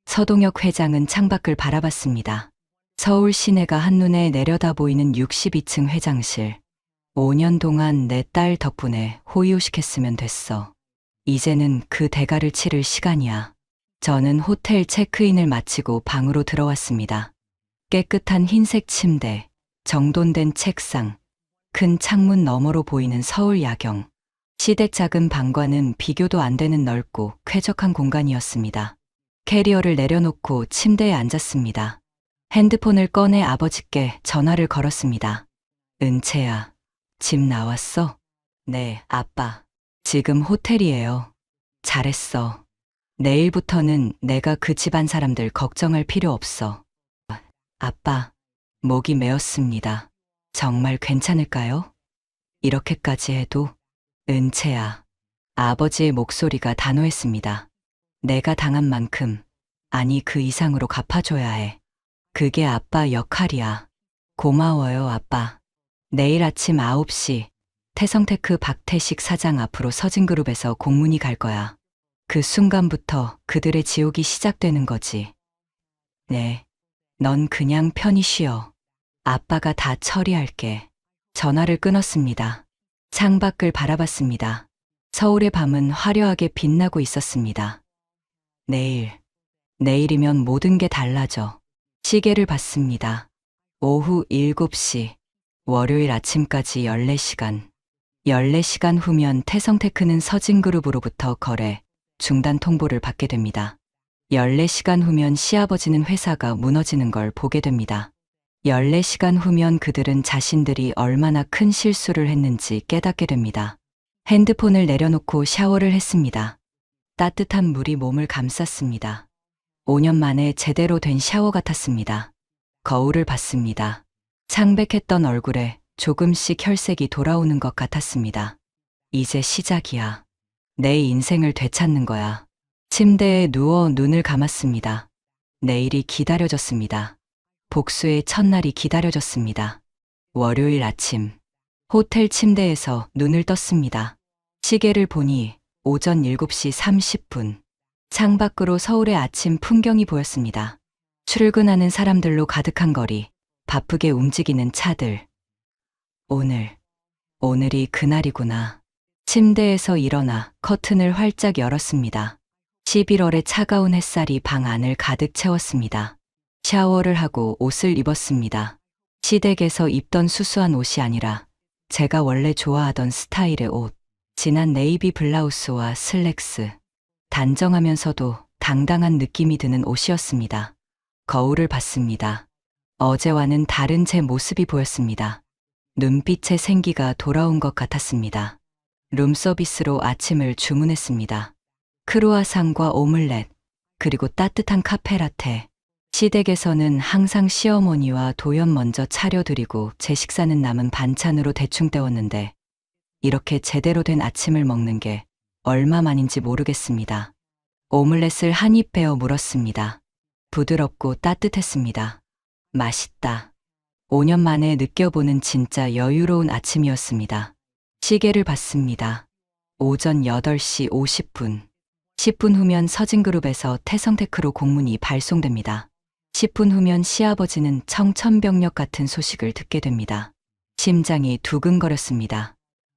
Speaker 2: 서동혁 회장은 창밖을 바라봤습니다. 서울 시내가 한눈에 내려다 보이는 62층 회장실. 5년 동안 내 딸 덕분에 호의호식했으면 됐어. 이제는 그 대가를 치를 시간이야. 저는 호텔 체크인을 마치고 방으로 들어왔습니다. 깨끗한 흰색 침대, 정돈된 책상, 큰 창문 너머로 보이는 서울 야경. 시댁 작은 방과는 비교도 안 되는 넓고 쾌적한 공간이었습니다. 캐리어를 내려놓고 침대에 앉았습니다. 핸드폰을 꺼내 아버지께 전화를 걸었습니다. 은채야, 집 나왔어? 네, 아빠. 지금 호텔이에요. 잘했어. 내일부터는 내가 그 집안 사람들 걱정할 필요 없어. 아빠, 목이 메었습니다. 정말 괜찮을까요? 이렇게까지 해도? 은채야. 아버지의 목소리가 단호했습니다. 내가 당한 만큼, 아니 그 이상으로 갚아줘야 해. 그게 아빠 역할이야. 고마워요, 아빠. 내일 아침 9시 태성테크 박태식 사장 앞으로 서진그룹에서 공문이 갈 거야. 그 순간부터 그들의 지옥이 시작되는 거지. 네. 넌 그냥 편히 쉬어. 아빠가 다 처리할게. 전화를 끊었습니다. 창밖을 바라봤습니다. 서울의 밤은 화려하게 빛나고 있었습니다. 내일이면 모든 게 달라져. 시계를 봤습니다. 오후 7시. 월요일 아침까지 14시간. 14시간 후면 태성테크는 서진그룹으로부터 거래, 중단 통보를 받게 됩니다. 14시간 후면 시아버지는 회사가 무너지는 걸 보게 됩니다. 14시간 후면 그들은 자신들이 얼마나 큰 실수를 했는지 깨닫게 됩니다. 핸드폰을 내려놓고 샤워를 했습니다. 따뜻한 물이 몸을 감쌌습니다. 5년 만에 제대로 된 샤워 같았습니다. 거울을 봤습니다. 창백했던 얼굴에 조금씩 혈색이 돌아오는 것 같았습니다. 이제 시작이야. 내 인생을 되찾는 거야. 침대에 누워 눈을 감았습니다. 내일이 기다려졌습니다. 복수의 첫날이 기다려졌습니다. 월요일 아침, 호텔 침대에서 눈을 떴습니다. 시계를 보니 오전 7시 30분. 창밖으로 서울의 아침 풍경이 보였습니다. 출근하는 사람들로 가득한 거리, 바쁘게 움직이는 차들. 오늘이 그날이구나. 침대에서 일어나 커튼을 활짝 열었습니다. 11월의 차가운 햇살이 방 안을 가득 채웠습니다. 샤워를 하고 옷을 입었습니다. 시댁에서 입던 수수한 옷이 아니라 제가 원래 좋아하던 스타일의 옷. 진한 네이비 블라우스와 슬랙스. 단정하면서도 당당한 느낌이 드는 옷이었습니다. 거울을 봤습니다. 어제와는 다른 제 모습이 보였습니다. 눈빛에 생기가 돌아온 것 같았습니다. 룸서비스로 아침을 주문했습니다. 크루아상과 오믈렛, 그리고 따뜻한 카페라테. 시댁에서는 항상 시어머니와 도연 먼저 차려드리고 제 식사는 남은 반찬으로 대충 때웠는데 이렇게 제대로 된 아침을 먹는 게 얼마만인지 모르겠습니다. 오믈렛을 한 입 베어 물었습니다. 부드럽고 따뜻했습니다. 맛있다. 5년 만에 느껴보는 진짜 여유로운 아침이었습니다. 시계를 봤습니다. 오전 8시 50분. 10분 후면 서진그룹에서 태성테크로 공문이 발송됩니다. 10분 후면 시아버지는 청천벽력 같은 소식을 듣게 됩니다. 심장이 두근거렸습니다.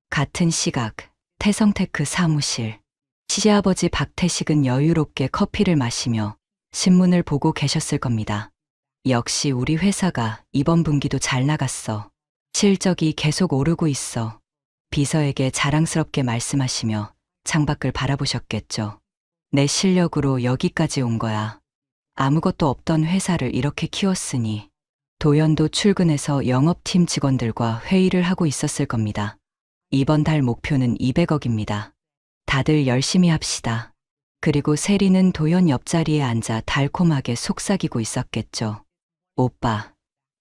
Speaker 2: 같은 시각, 태성테크 사무실. 시아버지 박태식은 여유롭게 커피를 마시며 신문을 보고 계셨을 겁니다. 역시 우리 회사가 이번 분기도 잘 나갔어. 실적이 계속 오르고 있어. 비서에게 자랑스럽게 말씀하시며 창밖을 바라보셨겠죠. 내 실력으로 여기까지 온 거야. 아무것도 없던 회사를 이렇게 키웠으니 도연도 출근해서 영업팀 직원들과 회의를 하고 있었을 겁니다. 이번 달 목표는 200억입니다. 다들 열심히 합시다. 그리고 세리는 도연 옆자리에 앉아 달콤하게 속삭이고 있었겠죠. 오빠,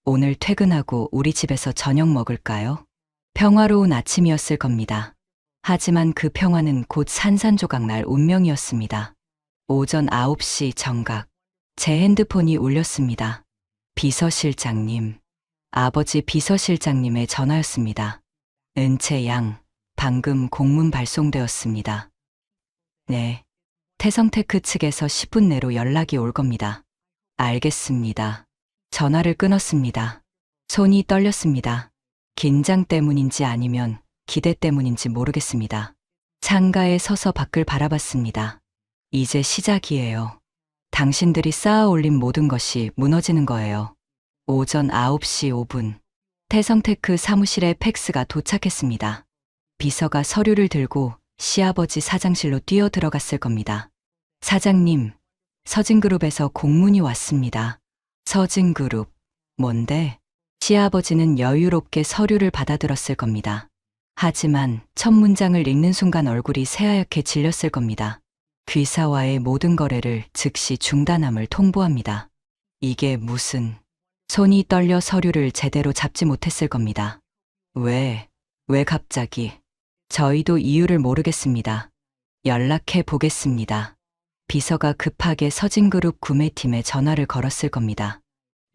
Speaker 2: 오늘 퇴근하고 우리 집에서 저녁 먹을까요? 평화로운 아침이었을 겁니다. 하지만 그 평화는 곧 산산조각 날 운명이었습니다. 오전 9시 정각. 제 핸드폰이 울렸습니다. 비서실장님. 아버지 비서실장님의 전화였습니다. 은채 양, 방금 공문 발송되었습니다. 네. 태성테크 측에서 10분 내로 연락이 올 겁니다. 알겠습니다. 전화를 끊었습니다. 손이 떨렸습니다. 긴장 때문인지 아니면 기대 때문인지 모르겠습니다. 창가에 서서 밖을 바라봤습니다. 이제 시작이에요. 당신들이 쌓아 올린 모든 것이 무너지는 거예요. 오전 9시 5분. 태성테크 사무실에 팩스가 도착했습니다. 비서가 서류를 들고 시아버지 사장실로 뛰어 들어갔을 겁니다. 사장님, 서진그룹에서 공문이 왔습니다. 서진그룹, 뭔데? 시아버지는 여유롭게 서류를 받아들었을 겁니다. 하지만 첫 문장을 읽는 순간 얼굴이 새하얗게 질렸을 겁니다. 귀사와의 모든 거래를 즉시 중단함을 통보합니다. 이게 무슨... 손이 떨려 서류를 제대로 잡지 못했을 겁니다. 왜 갑자기? 저희도 이유를 모르겠습니다. 연락해 보겠습니다. 비서가 급하게 서진그룹 구매팀에 전화를 걸었을 겁니다.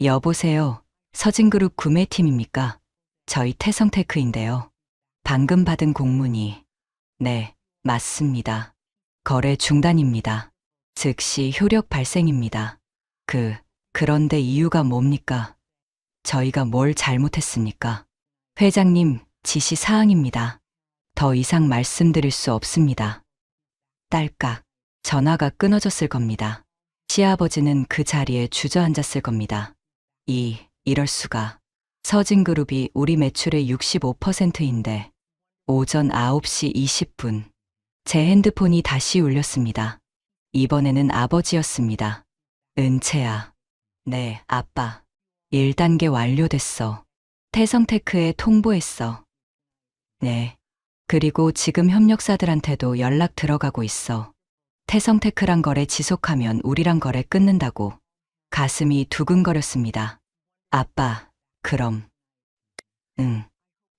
Speaker 2: 여보세요, 서진그룹 구매팀입니까? 저희 태성테크인데요. 방금 받은 공문이... 네, 맞습니다. 거래 중단입니다. 즉시 효력 발생입니다. 그런데 이유가 뭡니까? 저희가 뭘 잘못했습니까? 회장님, 지시 사항입니다. 더 이상 말씀드릴 수 없습니다. 딸깍, 전화가 끊어졌을 겁니다. 시아버지는 그 자리에 주저앉았을 겁니다. 이럴 수가. 서진그룹이 우리 매출의 65%인데. 오전 9시 20분. 제 핸드폰이 다시 울렸습니다. 이번에는 아버지였습니다. 은채야. 네, 아빠. 1단계 완료됐어. 태성테크에 통보했어. 네. 그리고 지금 협력사들한테도 연락 들어가고 있어. 태성테크랑 거래 지속하면 우리랑 거래 끊는다고. 가슴이 두근거렸습니다. 아빠, 그럼. 응.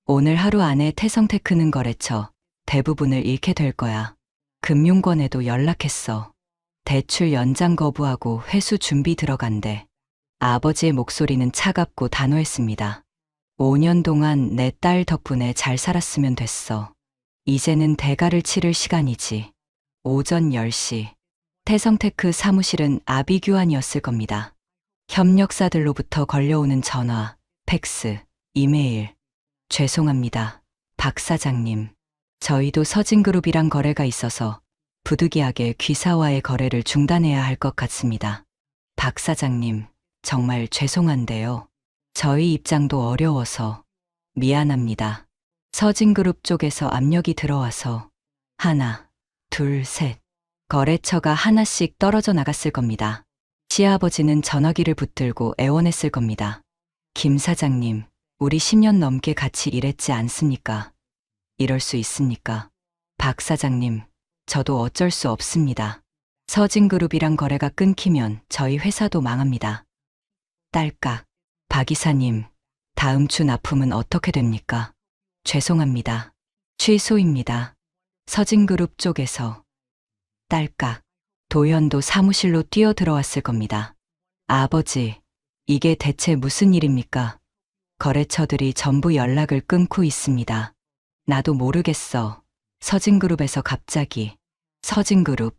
Speaker 2: 오늘 하루 안에 태성테크는 거래처 대부분을 잃게 될 거야. 금융권에도 연락했어. 대출 연장 거부하고 회수 준비 들어간대. 아버지의 목소리는 차갑고 단호했습니다. 5년 동안 내 딸 덕분에 잘 살았으면 됐어. 이제는 대가를 치를 시간이지. 오전 10시. 태성테크 사무실은 아비규환이었을 겁니다. 협력사들로부터 걸려오는 전화, 팩스, 이메일. 죄송합니다. 박 사장님. 저희도 서진그룹이랑 거래가 있어서 부득이하게 귀사와의 거래를 중단해야 할 것 같습니다. 박 사장님, 정말 죄송한데요. 저희 입장도 어려워서 미안합니다. 서진그룹 쪽에서 압력이 들어와서 하나, 둘, 셋. 거래처가 하나씩 떨어져 나갔을 겁니다. 시아버지는 전화기를 붙들고 애원했을 겁니다. 김 사장님, 우리 10년 넘게 같이 일했지 않습니까? 이럴 수 있습니까? 박 사장님, 저도 어쩔 수 없습니다. 서진그룹이랑 거래가 끊기면 저희 회사도 망합니다. 딸깍. 박 이사님, 다음 주 납품은 어떻게 됩니까? 죄송합니다. 취소입니다. 서진그룹 쪽에서. 딸깍. 도현도 사무실로 뛰어들어왔을 겁니다. 아버지, 이게 대체 무슨 일입니까? 거래처들이 전부 연락을 끊고 있습니다. 나도 모르겠어. 서진그룹에서 갑자기. 서진그룹.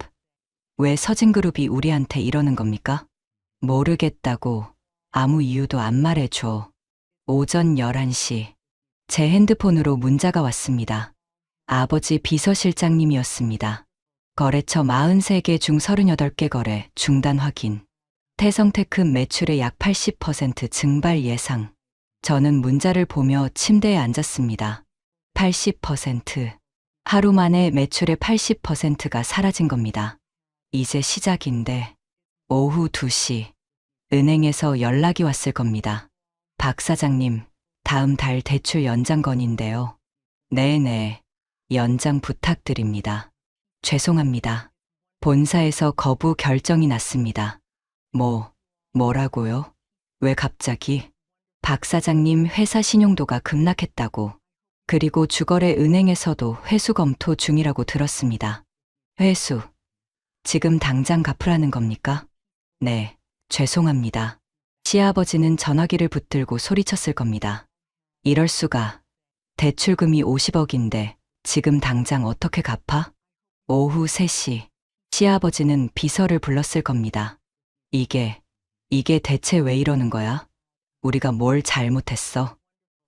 Speaker 2: 왜 서진그룹이 우리한테 이러는 겁니까? 모르겠다고. 아무 이유도 안 말해줘. 오전 11시. 제 핸드폰으로 문자가 왔습니다. 아버지 비서실장님이었습니다. 거래처 43개 중 38개 거래 중단 확인. 태성테크 매출의 약 80% 증발 예상. 저는 문자를 보며 침대에 앉았습니다. 80%. 하루 만에 매출의 80%가 사라진 겁니다. 이제 시작인데. 오후 2시. 은행에서 연락이 왔을 겁니다. 박 사장님, 다음 달 대출 연장 건인데요. 네네. 연장 부탁드립니다. 죄송합니다. 본사에서 거부 결정이 났습니다. 뭐라고요? 왜 갑자기? 박 사장님 회사 신용도가 급락했다고. 그리고 주거래 은행에서도 회수 검토 중이라고 들었습니다. 회수. 지금 당장 갚으라는 겁니까? 네, 죄송합니다. 시아버지는 전화기를 붙들고 소리쳤을 겁니다. 이럴 수가. 대출금이 50억인데 지금 당장 어떻게 갚아? 오후 3시. 시아버지는 비서를 불렀을 겁니다. 이게 대체 왜 이러는 거야? 우리가 뭘 잘못했어?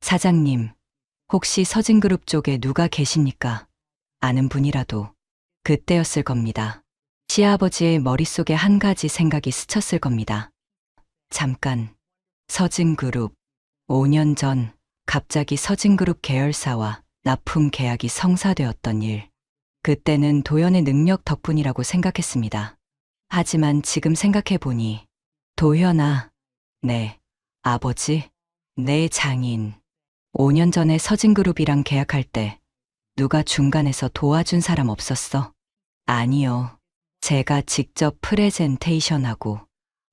Speaker 2: 사장님, 혹시 서진그룹 쪽에 누가 계십니까? 아는 분이라도. 그때였을 겁니다. 시아버지의 머릿속에 한 가지 생각이 스쳤을 겁니다. 잠깐. 서진그룹. 5년 전 갑자기 서진그룹 계열사와 납품 계약이 성사되었던 일. 그때는 도연의 능력 덕분이라고 생각했습니다. 하지만 지금 생각해보니 도연아. 네. 아버지. 네, 장인. 5년 전에 서진그룹이랑 계약할 때 누가 중간에서 도와준 사람 없었어? 아니요. 제가 직접 프레젠테이션하고.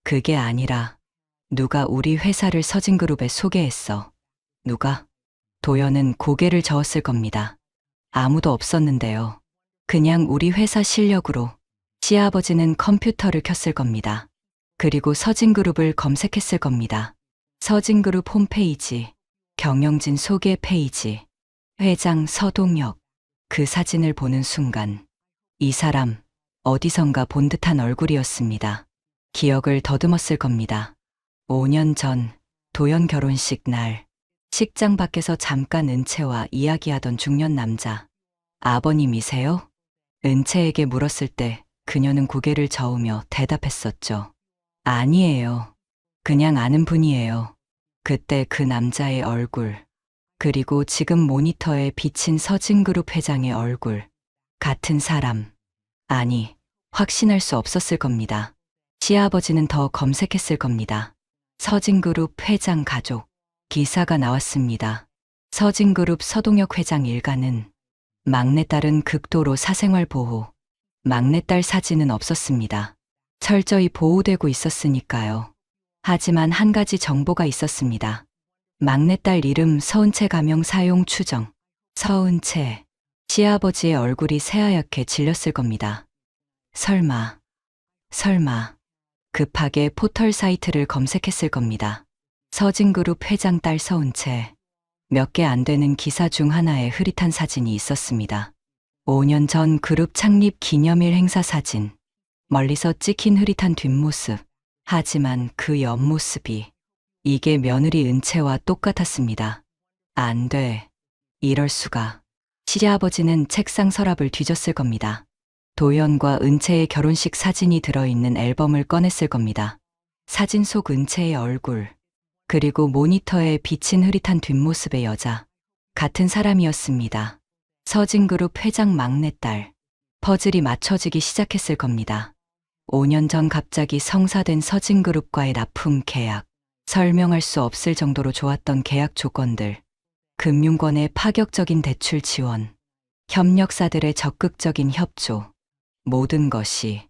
Speaker 2: 그게 아니라 누가 우리 회사를 서진그룹에 소개했어. 누가? 도연은 고개를 저었을 겁니다. 아무도 없었는데요. 그냥 우리 회사 실력으로. 시아버지는 컴퓨터를 켰을 겁니다. 그리고 서진그룹을 검색했을 겁니다. 서진그룹 홈페이지, 경영진 소개 페이지, 회장 서동혁. 그 사진을 보는 순간 이 사람 어디선가 본 듯한 얼굴이었습니다. 기억을 더듬었을 겁니다. 5년 전 도연 결혼식 날 식장 밖에서 잠깐 은채와 이야기하던 중년 남자. 아버님이세요? 은채에게 물었을 때 그녀는 고개를 저으며 대답했었죠. 아니에요. 그냥 아는 분이에요. 그때 그 남자의 얼굴, 그리고 지금 모니터에 비친 서진그룹 회장의 얼굴. 같은 사람. 아니, 확신할 수 없었을 겁니다. 시아버지는 더 검색했을 겁니다. 서진그룹 회장 가족. 기사가 나왔습니다. 서진그룹 서동혁 회장 일가는 막내딸은 극도로 사생활 보호. 막내딸 사진은 없었습니다. 철저히 보호되고 있었으니까요. 하지만 한 가지 정보가 있었습니다. 막내딸 이름 서은채 가명 사용 추정. 서은채. 시아버지의 얼굴이 새하얗게 질렸을 겁니다. 설마. 급하게 포털 사이트를 검색했을 겁니다. 서진그룹 회장 딸 서은채. 몇 개 안 되는 기사 중 하나에 흐릿한 사진이 있었습니다. 5년 전 그룹 창립 기념일 행사 사진. 멀리서 찍힌 흐릿한 뒷모습. 하지만 그 옆모습이 이게 며느리 은채와 똑같았습니다. 안 돼. 이럴 수가. 시아버지는 책상 서랍을 뒤졌을 겁니다. 도연과 은채의 결혼식 사진이 들어있는 앨범을 꺼냈을 겁니다. 사진 속 은채의 얼굴, 그리고 모니터에 비친 흐릿한 뒷모습의 여자. 같은 사람이었습니다. 서진그룹 회장 막내딸. 퍼즐이 맞춰지기 시작했을 겁니다. 5년 전 갑자기 성사된 서진그룹과의 납품 계약. 설명할 수 없을 정도로 좋았던 계약 조건들. 금융권의 파격적인 대출 지원. 협력사들의 적극적인 협조. 모든 것이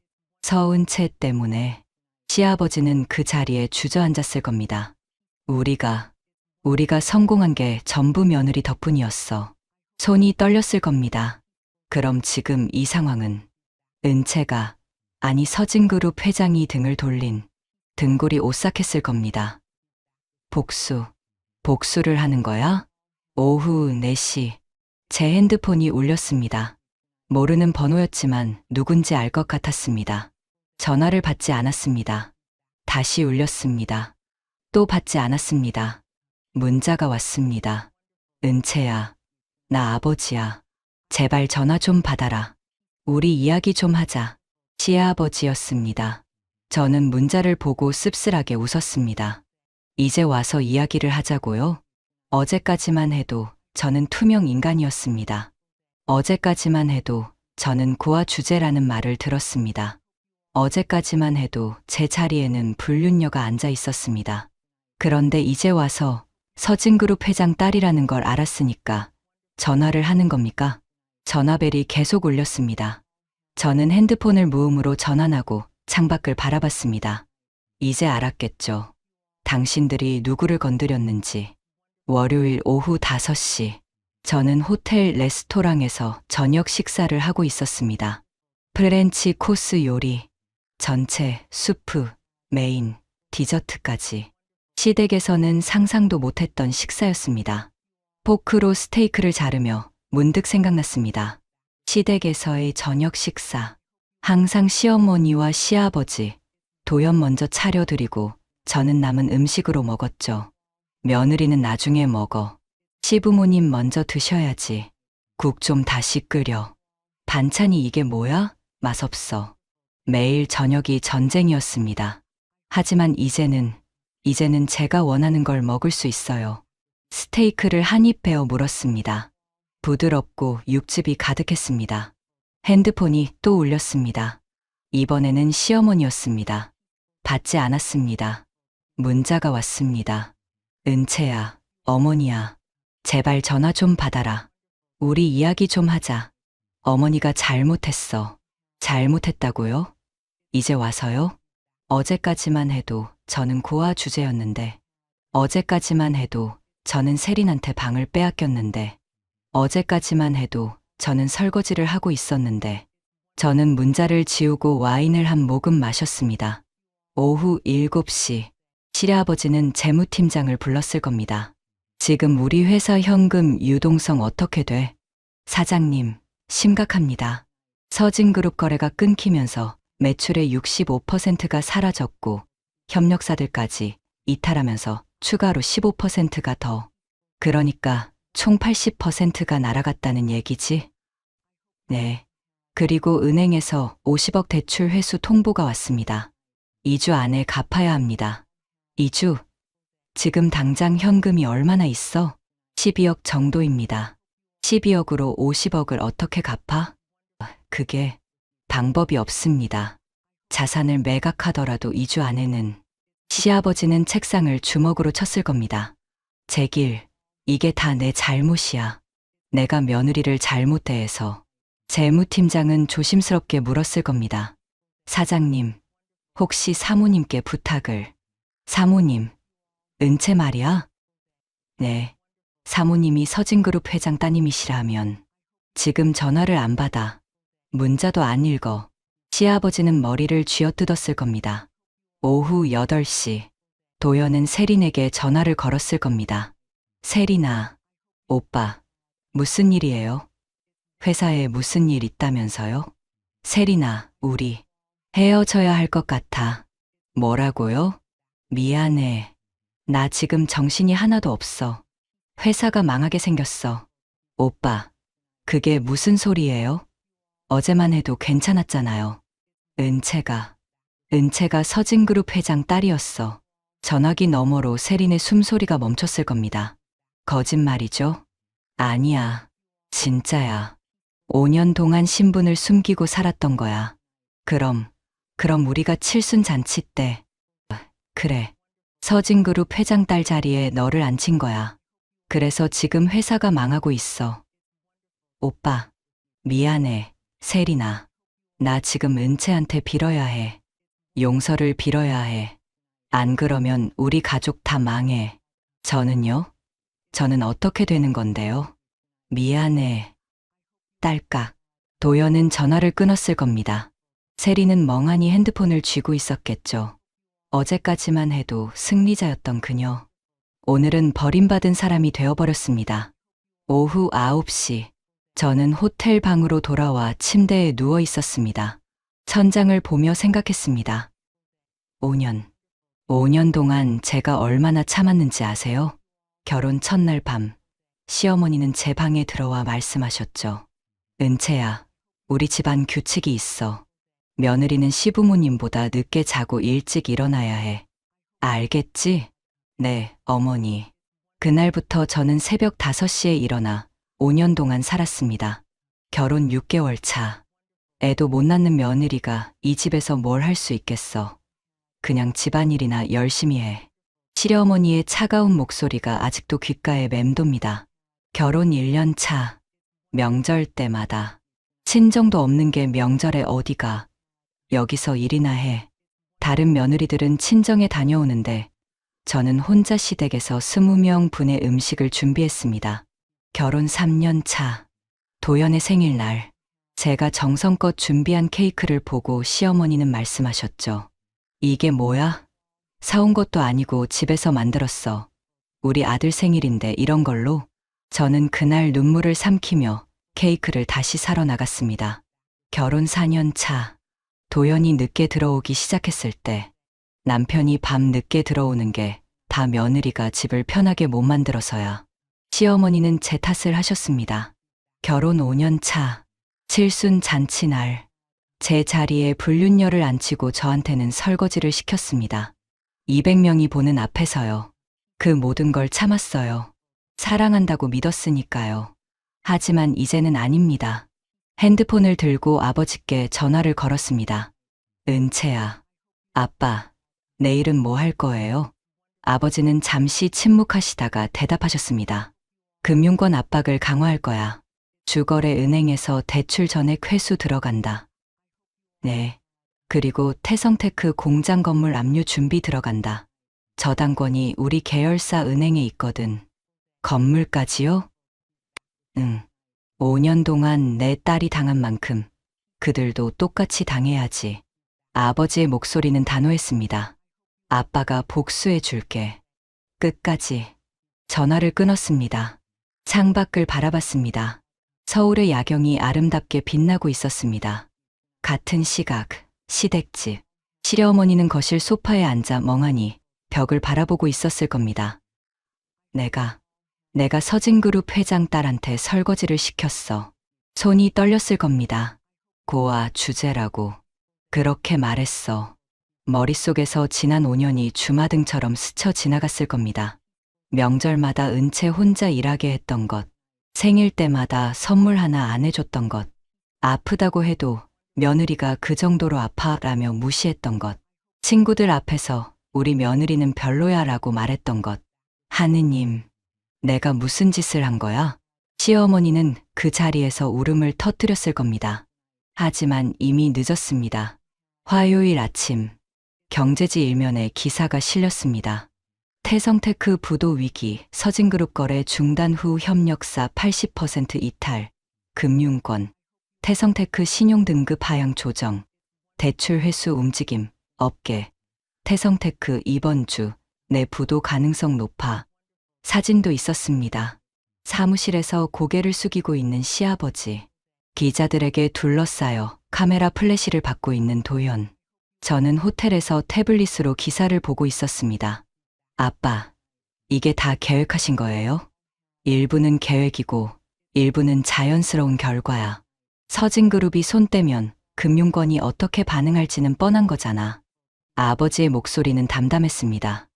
Speaker 2: 서은채 때문에 시아버지는 그 자리에 주저앉았을 겁니다. 우리가 성공한 게 전부 며느리 덕분이었어. 손이 떨렸을 겁니다. 그럼 지금 이 상황은 은채가, 아니 서진그룹 회장이 등을 돌린 등골이 오싹했을 겁니다. 복수를 하는 거야? 오후 4시 제 핸드폰이 울렸습니다. 모르는 번호였지만 누군지 알 것 같았습니다. 전화를 받지 않았습니다. 다시 울렸습니다. 또 받지 않았습니다. 문자가 왔습니다. 은채야, 나 아버지야. 제발 전화 좀 받아라. 우리 이야기 좀 하자. 시아버지였습니다. 저는 문자를 보고 씁쓸하게 웃었습니다. 이제 와서 이야기를 하자고요? 어제까지만 해도 저는 투명 인간이었습니다. 어제까지만 해도 저는 고아 주제라는 말을 들었습니다. 어제까지만 해도 제 자리에는 불륜녀가 앉아 있었습니다. 그런데 이제 와서 서진그룹 회장 딸이라는 걸 알았으니까 전화를 하는 겁니까? 전화벨이 계속 울렸습니다. 저는 핸드폰을 무음으로 전환하고 창밖을 바라봤습니다. 이제 알았겠죠. 당신들이 누구를 건드렸는지. 월요일 오후 5시, 저는 호텔 레스토랑에서 저녁 식사를 하고 있었습니다. 프렌치 코스 요리, 전체, 수프, 메인, 디저트까지. 시댁에서는 상상도 못했던 식사였습니다. 포크로 스테이크를 자르며 문득 생각났습니다. 시댁에서의 저녁 식사. 항상 시어머니와 시아버지, 도연 먼저 차려드리고 저는 남은 음식으로 먹었죠. 며느리는 나중에 먹어. 시부모님 먼저 드셔야지. 국 좀 다시 끓여. 반찬이 이게 뭐야? 맛없어. 매일 저녁이 전쟁이었습니다. 하지만 이제는 제가 원하는 걸 먹을 수 있어요. 스테이크를 한 입 베어 물었습니다. 부드럽고 육즙이 가득했습니다. 핸드폰이 또 울렸습니다. 이번에는 시어머니였습니다. 받지 않았습니다. 문자가 왔습니다. 은채야, 어머니야, 제발 전화 좀 받아라. 우리 이야기 좀 하자. 어머니가 잘못했어. 잘못했다고요? 이제 와서요? 어제까지만 해도 저는 고아 주제였는데, 어제까지만 해도 저는 세린한테 방을 빼앗겼는데, 어제까지만 해도 저는 설거지를 하고 있었는데, 저는 문자를 지우고 와인을 한 모금 마셨습니다. 오후 7시, 시아버지는 재무팀장을 불렀을 겁니다. 지금 우리 회사 현금 유동성 어떻게 돼? 사장님, 심각합니다. 서진그룹 거래가 끊기면서 매출의 65%가 사라졌고 협력사들까지 이탈하면서 추가로 15%가 더. 그러니까 총 80%가 날아갔다는 얘기지? 네. 그리고 은행에서 50억 대출 회수 통보가 왔습니다. 2주 안에 갚아야 합니다. 2주? 지금 당장 현금이 얼마나 있어? 12억 정도입니다. 12억으로 50억을 어떻게 갚아? 그게 방법이 없습니다. 자산을 매각하더라도 2주 안에는. 시아버지는 책상을 주먹으로 쳤을 겁니다. 제길, 이게 다 내 잘못이야. 내가 며느리를 잘못 대해서. 재무팀장은 조심스럽게 물었을 겁니다. 사장님, 혹시 사모님께 부탁을. 사모님, 은채 말이야? 네, 사모님이 서진그룹 회장 따님이시라면 지금 전화를 안 받아. 문자도 안 읽어. 시아버지는 머리를 쥐어뜯었을 겁니다. 오후 8시, 도연은 세린에게 전화를 걸었을 겁니다. 세린아, 오빠, 무슨 일이에요? 회사에 무슨 일 있다면서요? 세린아, 우리 헤어져야 할 것 같아. 뭐라고요? 미안해. 나 지금 정신이 하나도 없어. 회사가 망하게 생겼어. 오빠, 그게 무슨 소리예요? 어제만 해도 괜찮았잖아요. 은채가 서진그룹 회장 딸이었어. 전화기 너머로 세린의 숨소리가 멈췄을 겁니다. 거짓말이죠? 아니야. 진짜야. 5년 동안 신분을 숨기고 살았던 거야. 그럼 우리가 칠순잔치 때. 그래. 서진그룹 회장 딸 자리에 너를 앉힌 거야. 그래서 지금 회사가 망하고 있어. 오빠, 미안해, 세린아. 나 지금 은채한테 빌어야 해. 용서를 빌어야 해. 안 그러면 우리 가족 다 망해. 저는요? 저는 어떻게 되는 건데요? 미안해. 딸깍. 도연은 전화를 끊었을 겁니다. 세리는 멍하니 핸드폰을 쥐고 있었겠죠. 어제까지만 해도 승리자였던 그녀. 오늘은 버림받은 사람이 되어버렸습니다. 오후 9시. 저는 호텔 방으로 돌아와 침대에 누워 있었습니다. 천장을 보며 생각했습니다. 5년. 5년 동안 제가 얼마나 참았는지 아세요? 결혼 첫날 밤, 시어머니는 제 방에 들어와 말씀하셨죠. 은채야, 우리 집안 규칙이 있어. 며느리는 시부모님보다 늦게 자고 일찍 일어나야 해. 알겠지? 네, 어머니. 그날부터 저는 새벽 5시에 일어나 5년 동안 살았습니다. 결혼 6개월 차. 애도 못 낳는 며느리가 이 집에서 뭘 할 수 있겠어. 그냥 집안일이나 열심히 해. 시어머니의 차가운 목소리가 아직도 귓가에 맴돕니다. 결혼 1년 차. 명절 때마다. 친정도 없는 게 명절에 어디가. 여기서 일이나 해. 다른 며느리들은 친정에 다녀오는데 저는 혼자 시댁에서 20명 분의 음식을 준비했습니다. 결혼 3년 차. 도연의 생일날. 제가 정성껏 준비한 케이크를 보고 시어머니는 말씀하셨죠. 이게 뭐야? 사온 것도 아니고 집에서 만들었어. 우리 아들 생일인데 이런 걸로? 저는 그날 눈물을 삼키며 케이크를 다시 사러 나갔습니다. 결혼 4년 차. 도연이 늦게 들어오기 시작했을 때 남편이 밤 늦게 들어오는 게 다 며느리가 집을 편하게 못 만들어서야. 시어머니는 제 탓을 하셨습니다. 결혼 5년 차. 칠순 잔치날. 제 자리에 불륜녀를 앉히고 저한테는 설거지를 시켰습니다. 200명이 보는 앞에서요. 그 모든 걸 참았어요. 사랑한다고 믿었으니까요. 하지만 이제는 아닙니다. 핸드폰을 들고 아버지께 전화를 걸었습니다. 은채야. 아빠, 내일은 뭐 할 거예요? 아버지는 잠시 침묵하시다가 대답하셨습니다. 금융권 압박을 강화할 거야. 주거래 은행에서 대출 전액 회수 들어간다. 네. 그리고 태성테크 공장 건물 압류 준비 들어간다. 저당권이 우리 계열사 은행에 있거든. 건물까지요? 응. 5년 동안 내 딸이 당한 만큼 그들도 똑같이 당해야지. 아버지의 목소리는 단호했습니다. 아빠가 복수해 줄게. 끝까지. 전화를 끊었습니다. 창밖을 바라봤습니다. 서울의 야경이 아름답게 빛나고 있었습니다. 같은 시각, 시댁집. 시어머니는 거실 소파에 앉아 멍하니 벽을 바라보고 있었을 겁니다. 내가 서진그룹 회장 딸한테 설거지를 시켰어. 손이 떨렸을 겁니다. 고아 주제라고. 그렇게 말했어. 머릿속에서 지난 5년이 주마등처럼 스쳐 지나갔을 겁니다. 명절마다 은채 혼자 일하게 했던 것. 생일 때마다 선물 하나 안 해줬던 것. 아프다고 해도 며느리가 그 정도로 아파라며 무시했던 것. 친구들 앞에서 우리 며느리는 별로야라고 말했던 것. 하느님, 내가 무슨 짓을 한 거야? 시어머니는 그 자리에서 울음을 터뜨렸을 겁니다. 하지만 이미 늦었습니다. 화요일 아침, 경제지 일면에 기사가 실렸습니다. 태성테크 부도 위기, 서진그룹 거래 중단 후 협력사 80% 이탈, 금융권, 태성테크 신용등급 하향 조정, 대출 회수 움직임, 업계, 태성테크 이번 주 내 부도 가능성 높아. 사진도 있었습니다. 사무실에서 고개를 숙이고 있는 시아버지, 기자들에게 둘러싸여 카메라 플래시를 받고 있는 도연. 저는 호텔에서 태블릿으로 기사를 보고 있었습니다. 아빠, 이게 다 계획하신 거예요? 일부는 계획이고 일부는 자연스러운 결과야. 서진그룹이 손 떼면 금융권이 어떻게 반응할지는 뻔한 거잖아. 아버지의 목소리는 담담했습니다.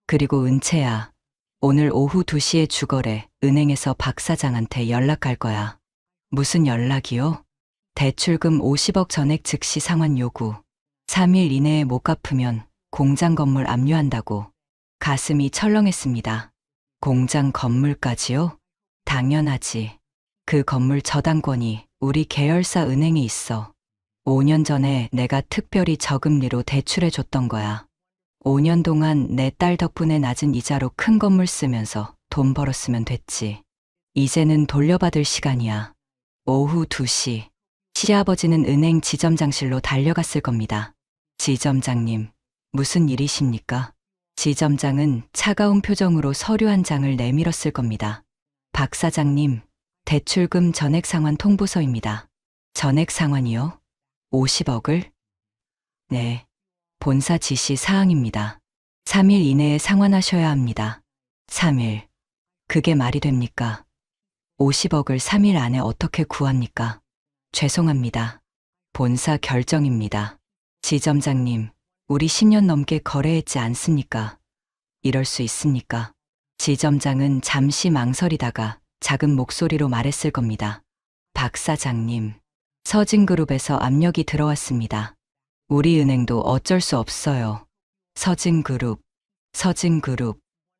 Speaker 2: 그리고 은채야, 오늘 오후 2시에 주거래 은행에서 박 사장한테 연락 갈 거야. 무슨 연락이요? 대출금 50억 전액 즉시 상환 요구. 3일 이내에 못 갚으면 공장 건물 압류한다고. 가슴이 철렁했습니다. 공장 건물까지요? 당연하지. 그 건물 저당권이 우리 계열사 은행에 있어. 5년 전에 내가 특별히 저금리로 대출해 줬던 거야. 5년 동안 내 딸 덕분에 낮은 이자로 큰 건물 쓰면서 돈 벌었으면 됐지. 이제는 돌려받을 시간이야. 오후 2시. 시아버지는 은행 지점장실로 달려갔을 겁니다. 지점장님, 무슨 일이십니까? 지점장은 차가운 표정으로 서류 한 장을 내밀었을 겁니다. 박 사장님, 대출금 전액 상환 통보서입니다. 전액 상환이요? 50억을? 네. 본사 지시 사항입니다. 3일 이내에 상환하셔야 합니다. 3일. 그게 말이 됩니까? 50억을 3일 안에 어떻게 구합니까? 죄송합니다. 본사 결정입니다. 지점장님, 우리 10년 넘게 거래했지 않습니까? 이럴 수 있습니까? 지점장은 잠시 망설이다가 작은 목소리로 말했을 겁니다. 박 사장님, 서진그룹에서 압력이 들어왔습니다. 우리 은행도 어쩔 수 없어요. 서진그룹.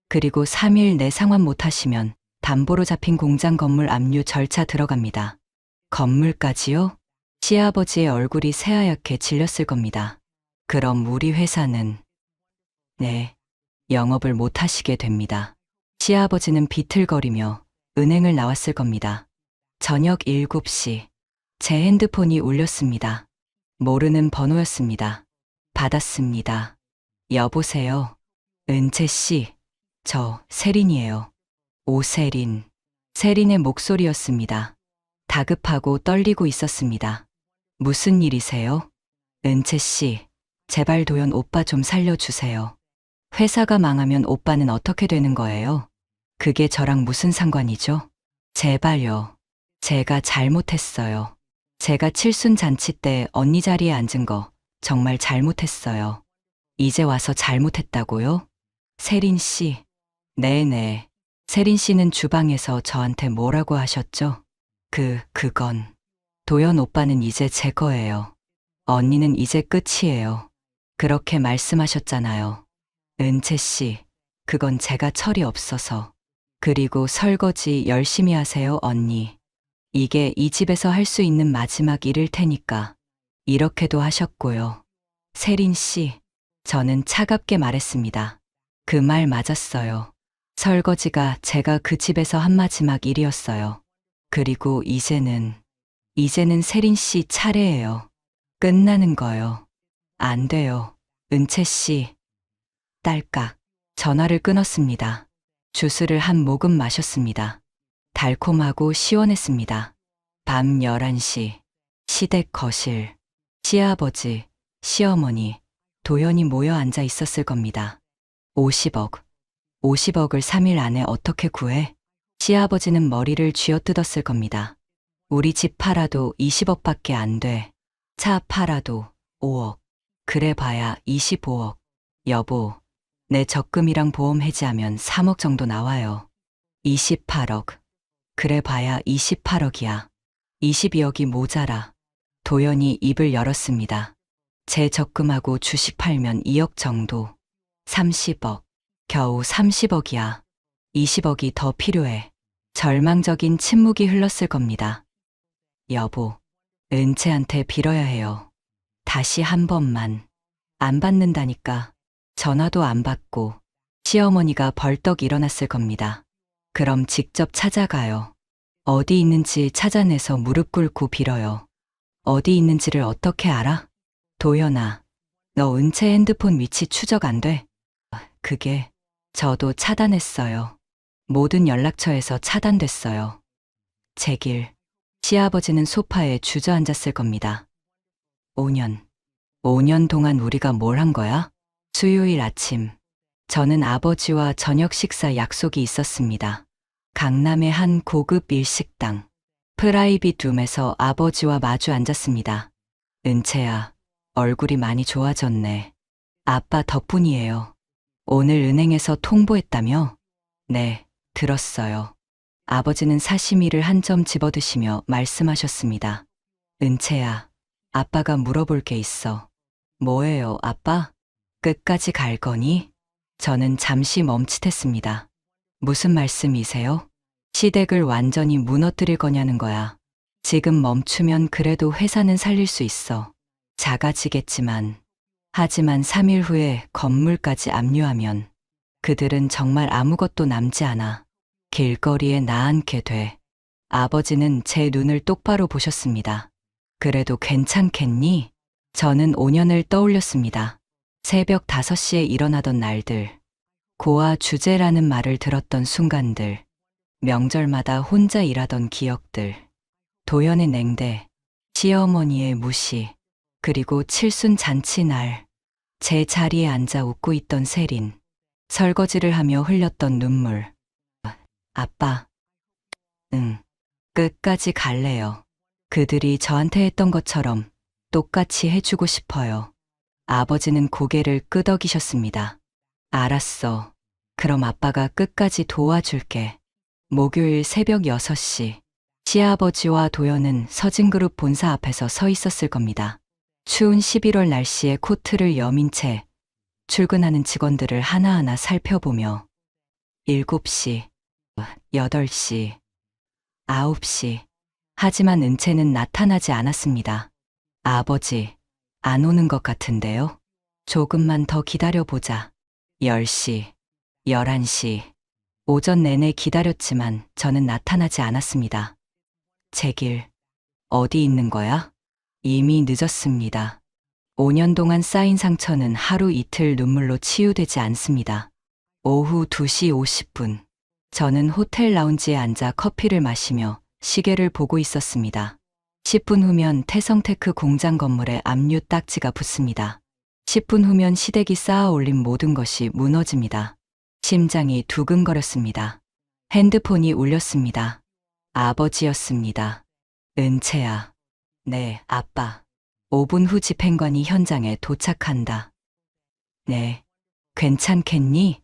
Speaker 2: 그리고 3일 내 상환 못하시면 담보로 잡힌 공장 건물 압류 절차 들어갑니다. 건물까지요? 시아버지의 얼굴이 새하얗게 질렸을 겁니다. 그럼 우리 회사는? 네, 영업을 못 하시게 됩니다. 시아버지는 비틀거리며 은행을 나왔을 겁니다. 저녁 7시. 제 핸드폰이 울렸습니다. 모르는 번호였습니다. 받았습니다. 여보세요. 은채 씨, 저 세린이에요. 오세린. 세린의 목소리였습니다. 다급하고 떨리고 있었습니다. 무슨 일이세요? 은채 씨, 제발 도연 오빠 좀 살려주세요. 회사가 망하면 오빠는 어떻게 되는 거예요? 그게 저랑 무슨 상관이죠? 제발요. 제가 잘못했어요. 제가 칠순 잔치 때 언니 자리에 앉은 거 정말 잘못했어요. 이제 와서 잘못했다고요? 세린 씨. 네네. 세린 씨는 주방에서 저한테 뭐라고 하셨죠? 그건. 도연 오빠는 이제 제 거예요. 언니는 이제 끝이에요. 그렇게 말씀하셨잖아요. 은채 씨, 그건 제가 철이 없어서. 그리고 설거지 열심히 하세요, 언니. 이게 이 집에서 할 수 있는 마지막 일일 테니까. 이렇게도 하셨고요. 세린 씨, 저는 차갑게 말했습니다. 그 말 맞았어요. 설거지가 제가 그 집에서 한 마지막 일이었어요. 그리고 이제는 세린 씨 차례예요. 끝나는 거요. 안 돼요. 은채 씨. 딸깍. 전화를 끊었습니다. 주스를 한 모금 마셨습니다. 달콤하고 시원했습니다. 밤 11시. 시댁 거실. 시아버지, 시어머니, 도연이 모여 앉아 있었을 겁니다. 50억. 50억을 3일 안에 어떻게 구해? 시아버지는 머리를 쥐어뜯었을 겁니다. 우리 집 팔아도 20억밖에 안 돼. 차 팔아도 5억. 그래 봐야 25억. 여보, 내 적금이랑 보험 해지하면 3억 정도 나와요. 28억. 그래 봐야 28억이야. 22억이 모자라. 도연이 입을 열었습니다. 제 적금하고 주식 팔면 2억 정도. 30억. 겨우 30억이야. 20억이 더 필요해. 절망적인 침묵이 흘렀을 겁니다. 여보, 은채한테 빌어야 해요. 다시 한 번만. 안 받는다니까. 전화도 안 받고. 시어머니가 벌떡 일어났을 겁니다. 그럼 직접 찾아가요. 어디 있는지 찾아내서 무릎 꿇고 빌어요. 어디 있는지를 어떻게 알아? 도연아, 너 은채 핸드폰 위치 추적 안 돼? 그게 저도 차단했어요. 모든 연락처에서 차단됐어요. 제 길. 시아버지는 소파에 주저앉았을 겁니다. 5년 동안 우리가 뭘 한 거야? 수요일 아침. 저는 아버지와 저녁 식사 약속이 있었습니다. 강남의 한 고급 일식당. 프라이빗 룸에서 아버지와 마주 앉았습니다. 은채야, 얼굴이 많이 좋아졌네. 아빠 덕분이에요. 오늘 은행에서 통보했다며? 네, 들었어요. 아버지는 사시미를 한 점 집어드시며 말씀하셨습니다. 은채야, 아빠가 물어볼 게 있어. 뭐예요, 아빠? 끝까지 갈 거니? 저는 잠시 멈칫했습니다. 무슨 말씀이세요? 시댁을 완전히 무너뜨릴 거냐는 거야. 지금 멈추면 그래도 회사는 살릴 수 있어. 작아지겠지만, 하지만 3일 후에 건물까지 압류하면 그들은 정말 아무것도 남지 않아 길거리에 나앉게 돼. 아버지는 제 눈을 똑바로 보셨습니다. 그래도 괜찮겠니? 저는 5년을 떠올렸습니다. 새벽 5시에 일어나던 날들, 고아 주제라는 말을 들었던 순간들, 명절마다 혼자 일하던 기억들, 도연의 냉대, 시어머니의 무시, 그리고 칠순 잔치 날, 제 자리에 앉아 웃고 있던 세린, 설거지를 하며 흘렸던 눈물. 아빠, 응, 끝까지 갈래요. 그들이 저한테 했던 것처럼 똑같이 해주고 싶어요. 아버지는 고개를 끄덕이셨습니다. 알았어. 그럼 아빠가 끝까지 도와줄게. 목요일 새벽 6시, 시아버지와 도연은 서진그룹 본사 앞에서 서 있었을 겁니다. 추운 11월 날씨에 코트를 여민 채 출근하는 직원들을 하나하나 살펴보며 7시, 8시, 9시. 하지만 은채는 나타나지 않았습니다. 아버지, 안 오는 것 같은데요? 조금만 더 기다려보자. 10시, 11시. 오전 내내 기다렸지만 저는 나타나지 않았습니다. 제 길, 어디 있는 거야? 이미 늦었습니다. 5년 동안 쌓인 상처는 하루 이틀 눈물로 치유되지 않습니다. 오후 2시 50분. 저는 호텔 라운지에 앉아 커피를 마시며 시계를 보고 있었습니다. 10분 후면 태성테크 공장 건물에 압류 딱지가 붙습니다. 10분 후면 시댁이 쌓아 올린 모든 것이 무너집니다. 심장이 두근거렸습니다. 핸드폰이 울렸습니다. 아버지였습니다. 은채야. 네, 아빠. 5분 후 집행관이 현장에 도착한다. 네, 괜찮겠니?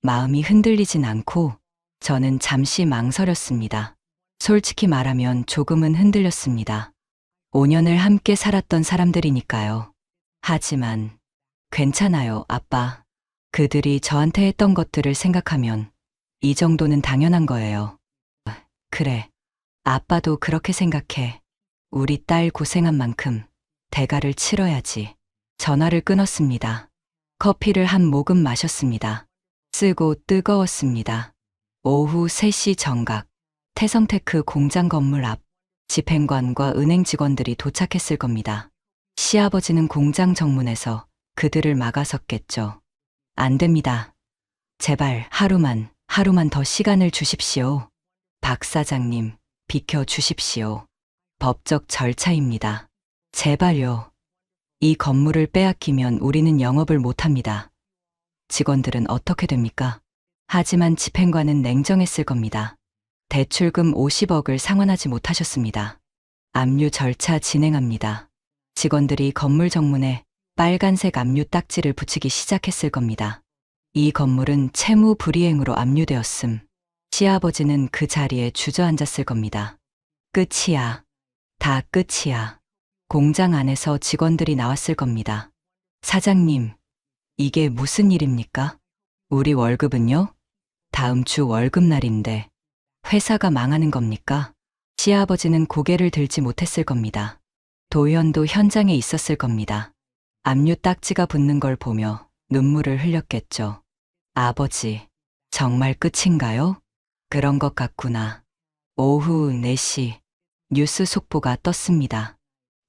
Speaker 2: 마음이 흔들리진 않고 저는 잠시 망설였습니다. 솔직히 말하면 조금은 흔들렸습니다. 5년을 함께 살았던 사람들이니까요. 하지만 괜찮아요, 아빠. 그들이 저한테 했던 것들을 생각하면 이 정도는 당연한 거예요. 그래, 아빠도 그렇게 생각해. 우리 딸 고생한 만큼 대가를 치러야지. 전화를 끊었습니다. 커피를 한 모금 마셨습니다. 쓰고 뜨거웠습니다. 오후 3시 정각, 태성테크 공장 건물 앞, 집행관과 은행 직원들이 도착했을 겁니다. 시아버지는 공장 정문에서 그들을 막아섰겠죠. 안 됩니다. 제발 하루만 더 시간을 주십시오. 박 사장님, 비켜 주십시오. 법적 절차입니다. 제발요. 이 건물을 빼앗기면 우리는 영업을 못합니다. 직원들은 어떻게 됩니까? 하지만 집행관은 냉정했을 겁니다. 대출금 50억을 상환하지 못하셨습니다. 압류 절차 진행합니다. 직원들이 건물 정문에 빨간색 압류 딱지를 붙이기 시작했을 겁니다. 이 건물은 채무 불이행으로 압류되었음. 시아버지는 그 자리에 주저앉았을 겁니다. 끝이야. 다 끝이야. 공장 안에서 직원들이 나왔을 겁니다. 사장님, 이게 무슨 일입니까? 우리 월급은요? 다음 주 월급날인데 회사가 망하는 겁니까? 시아버지는 고개를 들지 못했을 겁니다. 도현도 현장에 있었을 겁니다. 압류 딱지가 붙는 걸 보며 눈물을 흘렸겠죠. 아버지, 정말 끝인가요? 그런 것 같구나. 오후 4시, 뉴스 속보가 떴습니다.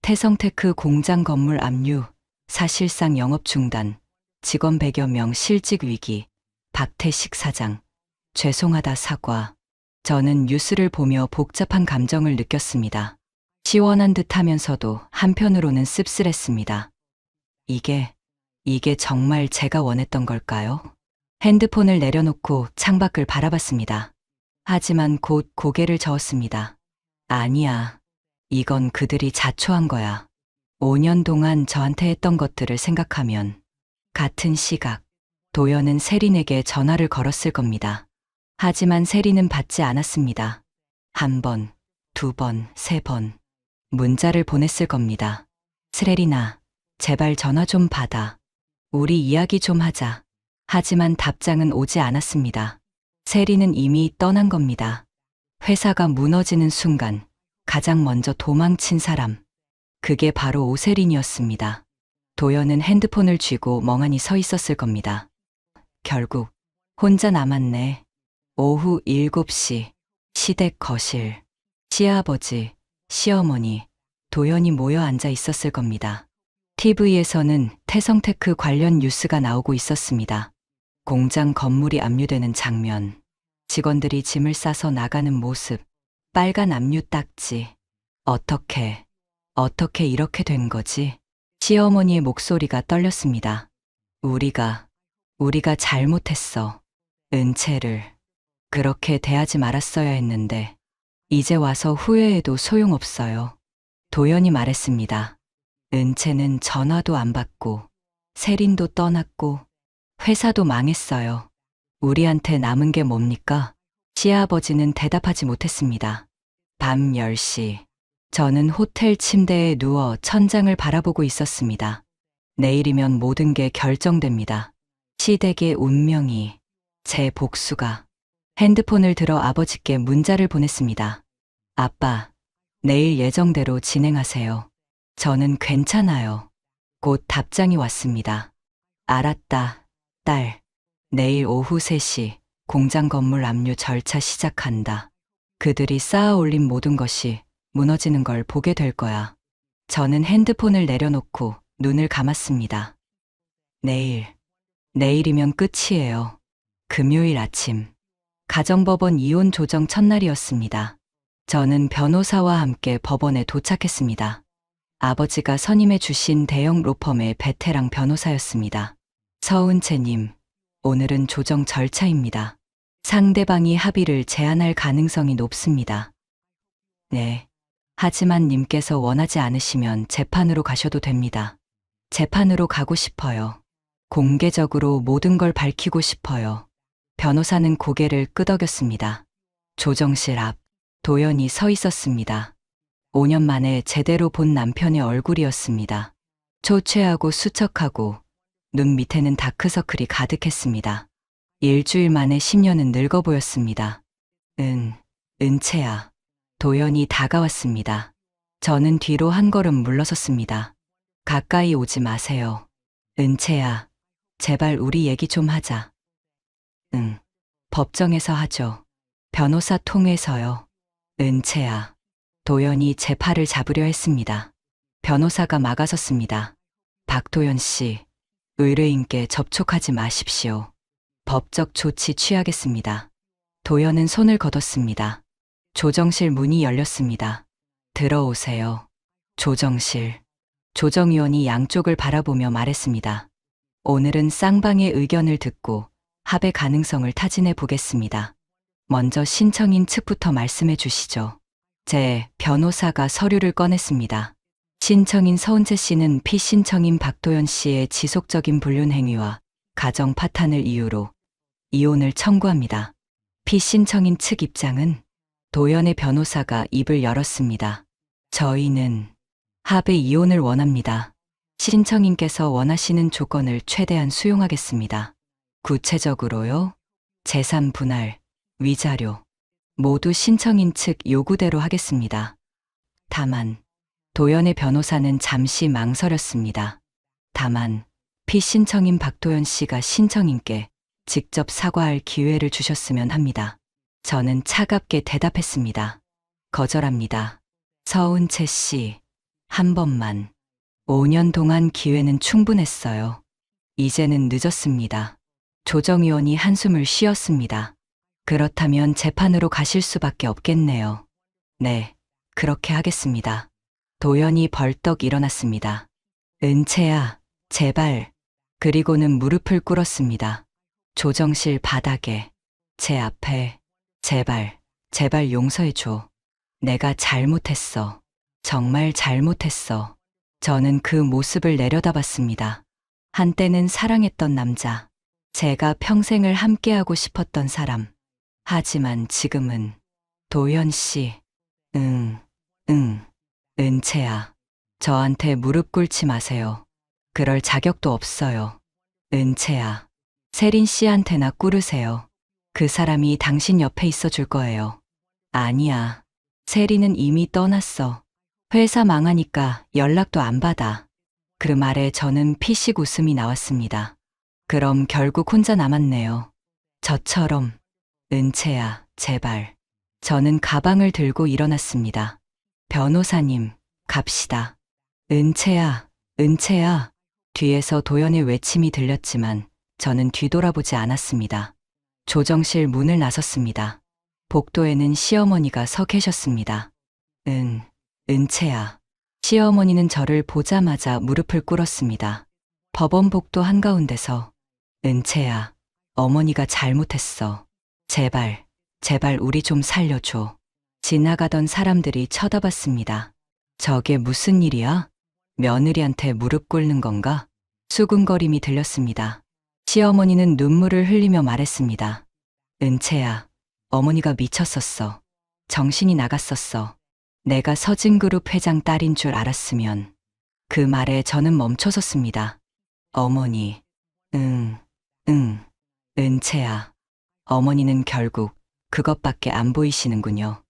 Speaker 2: 태성테크 공장 건물 압류, 사실상 영업 중단, 직원 100여 명 실직 위기, 박태식 사장, 죄송하다 사과. 저는 뉴스를 보며 복잡한 감정을 느꼈습니다. 시원한 듯 하면서도 한편으로는 씁쓸했습니다. 이게 정말 제가 원했던 걸까요? 핸드폰을 내려놓고 창밖을 바라봤습니다. 하지만 곧 고개를 저었습니다. 아니야. 이건 그들이 자초한 거야. 5년 동안 저한테 했던 것들을 생각하면 같은 시각, 도연은 세린에게 전화를 걸었을 겁니다. 하지만 세린은 받지 않았습니다. 1번, 2번, 3번. 문자를 보냈을 겁니다. 세린아, 제발 전화 좀 받아. 우리 이야기 좀 하자. 하지만 답장은 오지 않았습니다. 세린은 이미 떠난 겁니다. 회사가 무너지는 순간 가장 먼저 도망친 사람. 그게 바로 오세린이었습니다. 도연은 핸드폰을 쥐고 멍하니 서 있었을 겁니다. 결국 혼자 남았네. 오후 7시 시댁 거실. 시아버지, 시어머니, 도연이 모여 앉아 있었을 겁니다. TV에서는 태성테크 관련 뉴스가 나오고 있었습니다. 공장 건물이 압류되는 장면, 직원들이 짐을 싸서 나가는 모습, 빨간 압류 딱지. 어떻게 이렇게 된 거지? 시어머니의 목소리가 떨렸습니다. 우리가 잘못했어. 은채를 그렇게 대하지 말았어야 했는데, 이제 와서 후회해도 소용없어요. 도연이 말했습니다. 은채는 전화도 안 받고, 세린도 떠났고, 회사도 망했어요. 우리한테 남은 게 뭡니까? 시아버지는 대답하지 못했습니다. 밤 10시. 저는 호텔 침대에 누워 천장을 바라보고 있었습니다. 내일이면 모든 게 결정됩니다. 시댁의 운명이, 제 복수가. 핸드폰을 들어 아버지께 문자를 보냈습니다. 아빠, 내일 예정대로 진행하세요. 저는 괜찮아요. 곧 답장이 왔습니다. 알았다, 딸. 내일 오후 3시 공장 건물 압류 절차 시작한다. 그들이 쌓아 올린 모든 것이 무너지는 걸 보게 될 거야. 저는 핸드폰을 내려놓고 눈을 감았습니다. 내일이면 끝이에요. 금요일 아침. 가정법원 이혼 조정 첫날이었습니다. 저는 변호사와 함께 법원에 도착했습니다. 아버지가 선임해 주신 대형 로펌의 베테랑 변호사였습니다. 서은채님, 오늘은 조정 절차입니다. 상대방이 합의를 제안할 가능성이 높습니다. 네. 하지만 님께서 원하지 않으시면 재판으로 가셔도 됩니다. 재판으로 가고 싶어요. 공개적으로 모든 걸 밝히고 싶어요. 변호사는 고개를 끄덕였습니다. 조정실 앞, 도연이 서 있었습니다. 5년 만에 제대로 본 남편의 얼굴이었습니다. 초췌하고 수척하고 눈 밑에는 다크서클이 가득했습니다. 일주일 만에 10년은 늙어 보였습니다. 은채야. 도연이 다가왔습니다. 저는 뒤로 한 걸음 물러섰습니다. 가까이 오지 마세요. 은채야, 제발 우리 얘기 좀 하자. 응, 법정에서 하죠. 변호사 통해서요. 은채야. 도연이 제 팔을 잡으려 했습니다. 변호사가 막아섰습니다. 박도연 씨, 의뢰인께 접촉하지 마십시오. 법적 조치 취하겠습니다. 도연은 손을 걷었습니다. 조정실 문이 열렸습니다. 들어오세요. 조정실. 조정위원이 양쪽을 바라보며 말했습니다. 오늘은 쌍방의 의견을 듣고 합의 가능성을 타진해 보겠습니다. 먼저 신청인 측부터 말씀해 주시죠. 제 변호사가 서류를 꺼냈습니다. 신청인 서은채 씨는 피신청인 박도연 씨의 지속적인 불륜 행위와 가정 파탄을 이유로 이혼을 청구합니다. 피신청인 측 입장은 도연의 변호사가 입을 열었습니다. 저희는 합의 이혼을 원합니다. 신청인께서 원하시는 조건을 최대한 수용하겠습니다. 구체적으로요? 재산 분할, 위자료, 모두 신청인 측 요구대로 하겠습니다. 다만, 도연의 변호사는 잠시 망설였습니다. 다만, 피신청인 박도연 씨가 신청인께 직접 사과할 기회를 주셨으면 합니다. 저는 차갑게 대답했습니다. 거절합니다. 서은채 씨, 한 번만. 5년 동안 기회는 충분했어요. 이제는 늦었습니다. 조정위원이 한숨을 쉬었습니다. 그렇다면 재판으로 가실 수밖에 없겠네요. 네, 그렇게 하겠습니다. 도연이 벌떡 일어났습니다. 은채야, 제발. 그리고는 무릎을 꿇었습니다. 조정실 바닥에, 제 앞에, 제발 용서해줘. 내가 잘못했어. 정말 잘못했어. 저는 그 모습을 내려다봤습니다. 한때는 사랑했던 남자. 제가 평생을 함께하고 싶었던 사람. 하지만 지금은 도연 씨. 은채야. 저한테 무릎 꿇지 마세요. 그럴 자격도 없어요. 은채야. 세린 씨한테나 꿇으세요. 그 사람이 당신 옆에 있어 줄 거예요. 아니야. 세린은 이미 떠났어. 회사 망하니까 연락도 안 받아. 그 말에 저는 피식 웃음이 나왔습니다. 그럼 결국 혼자 남았네요. 저처럼. 은채야, 제발. 저는 가방을 들고 일어났습니다. 변호사님, 갑시다. 은채야, 은채야. 뒤에서 도연의 외침이 들렸지만 저는 뒤돌아보지 않았습니다. 조정실 문을 나섰습니다. 복도에는 시어머니가 서 계셨습니다. 은채야. 시어머니는 저를 보자마자 무릎을 꿇었습니다. 법원 복도 한가운데서 은채야, 어머니가 잘못했어. 제발, 제발 우리 좀 살려줘. 지나가던 사람들이 쳐다봤습니다. 저게 무슨 일이야? 며느리한테 무릎 꿇는 건가? 수군거림이 들렸습니다. 시어머니는 눈물을 흘리며 말했습니다. 은채야, 어머니가 미쳤었어. 정신이 나갔었어. 내가 서진그룹 회장 딸인 줄 알았으면. 그 말에 저는 멈춰섰습니다. 어머니, 은채야. 어머니는 결국 그것밖에 안 보이시는군요.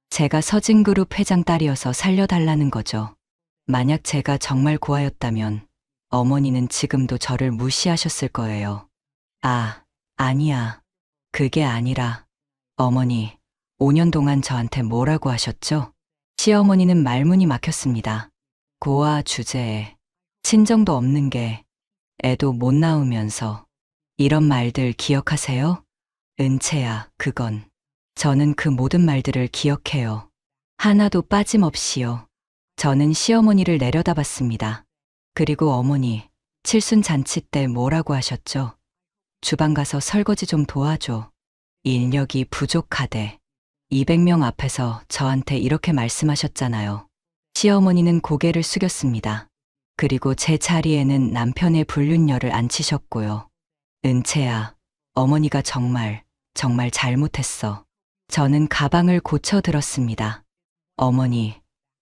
Speaker 2: 제가 서진그룹 회장 딸이어서 살려달라는 거죠. 만약 제가 정말 고아였다면 어머니는 지금도 저를 무시하셨을 거예요. 아니야. 그게 아니라, 어머니, 5년 동안 저한테 뭐라고 하셨죠? 시어머니는 말문이 막혔습니다. 고아 주제에 친정도 없는 게 애도 못 낳으면서 이런 말들 기억하세요? 은채야, 저는 그 모든 말들을 기억해요. 하나도 빠짐없이요. 저는 시어머니를 내려다봤습니다. 그리고 어머니, 칠순잔치 때 뭐라고 하셨죠? 주방 가서 설거지 좀 도와줘. 인력이 부족하대. 200명 앞에서 저한테 이렇게 말씀하셨잖아요. 시어머니는 고개를 숙였습니다. 그리고 제 자리에는 남편의 불륜녀를 앉히셨고요. 은채야, 어머니가 정말 잘못했어. 저는 가방을 고쳐 들었습니다. 어머니,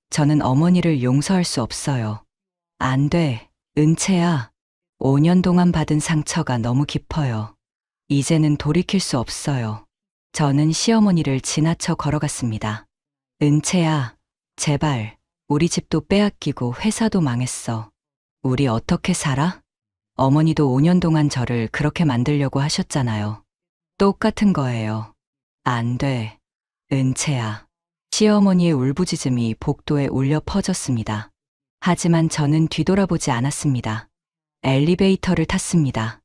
Speaker 2: 저는 어머니를 용서할 수 없어요. 안 돼, 은채야. 5년 동안 받은 상처가 너무 깊어요. 이제는 돌이킬 수 없어요. 저는 시어머니를 지나쳐 걸어갔습니다. 은채야, 제발, 우리 집도 빼앗기고 회사도 망했어. 우리 어떻게 살아? 어머니도 5년 동안 저를 그렇게 만들려고 하셨잖아요. 똑같은 거예요. 안 돼, 은채야. 시어머니의 울부짖음이 복도에 울려 퍼졌습니다. 하지만 저는 뒤돌아보지 않았습니다. 엘리베이터를 탔습니다.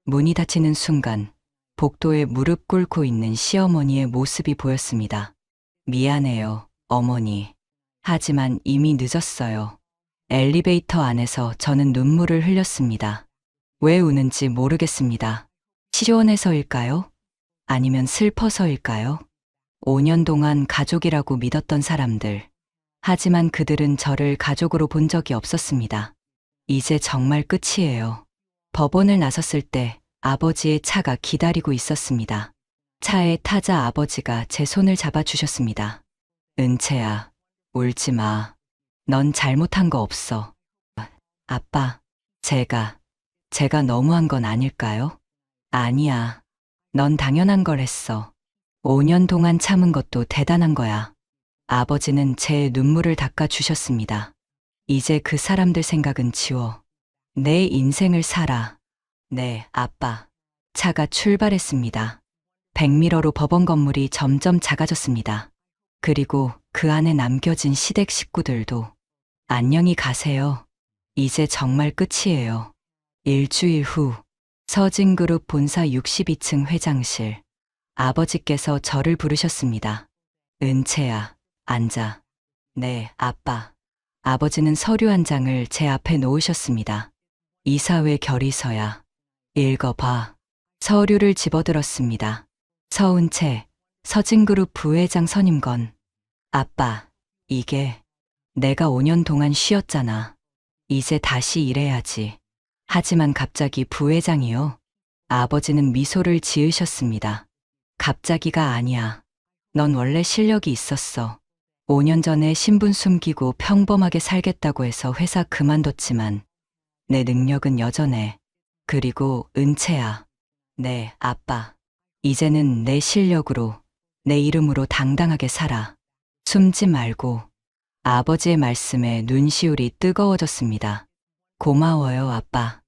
Speaker 2: 문이 닫히는 순간 복도에 무릎 꿇고 있는 시어머니의 모습이 보였습니다. 미안해요, 어머니. 하지만 이미 늦었어요. 엘리베이터 안에서 저는 눈물을 흘렸습니다. 왜 우는지 모르겠습니다. 시원해서일까요? 아니면 슬퍼서일까요? 5년 동안 가족이라고 믿었던 사람들. 하지만 그들은 저를 가족으로 본 적이 없었습니다. 이제 정말 끝이에요. 법원을 나섰을 때 아버지의 차가 기다리고 있었습니다. 차에 타자 아버지가 제 손을 잡아주셨습니다. 은채야, 울지 마. 넌 잘못한 거 없어. 아빠, 제가 너무한 건 아닐까요? 아니야. 넌 당연한 걸 했어. 5년 동안 참은 것도 대단한 거야. 아버지는 제 눈물을 닦아주셨습니다. 이제 그 사람들 생각은 지워. 내 인생을 살아. 네, 아빠. 차가 출발했습니다. 백미러로 법원 건물이 점점 작아졌습니다. 그리고 그 안에 남겨진 시댁 식구들도. 안녕히 가세요. 이제 정말 끝이에요. 일주일 후, 서진그룹 본사 62층 회장실. 아버지께서 저를 부르셨습니다. 은채야, 앉아. 네, 아빠. 아버지는 서류 한 장을 제 앞에 놓으셨습니다. 이사회 결의서야. 읽어봐. 서류를 집어들었습니다. 서은채, 서진그룹 부회장 선임건. 아빠, 이게 내가 5년 동안 쉬었잖아. 이제 다시 일해야지. 하지만 갑자기 부회장이요? 아버지는 미소를 지으셨습니다. 갑자기가 아니야. 넌 원래 실력이 있었어. 5년 전에 신분 숨기고 평범하게 살겠다고 해서 회사 그만뒀지만 내 능력은 여전해. 그리고 은채야. 네, 아빠. 이제는 내 실력으로, 내 이름으로 당당하게 살아. 숨지 말고 아버지의 말씀에 눈시울이 뜨거워졌습니다. 고마워요, 아빠.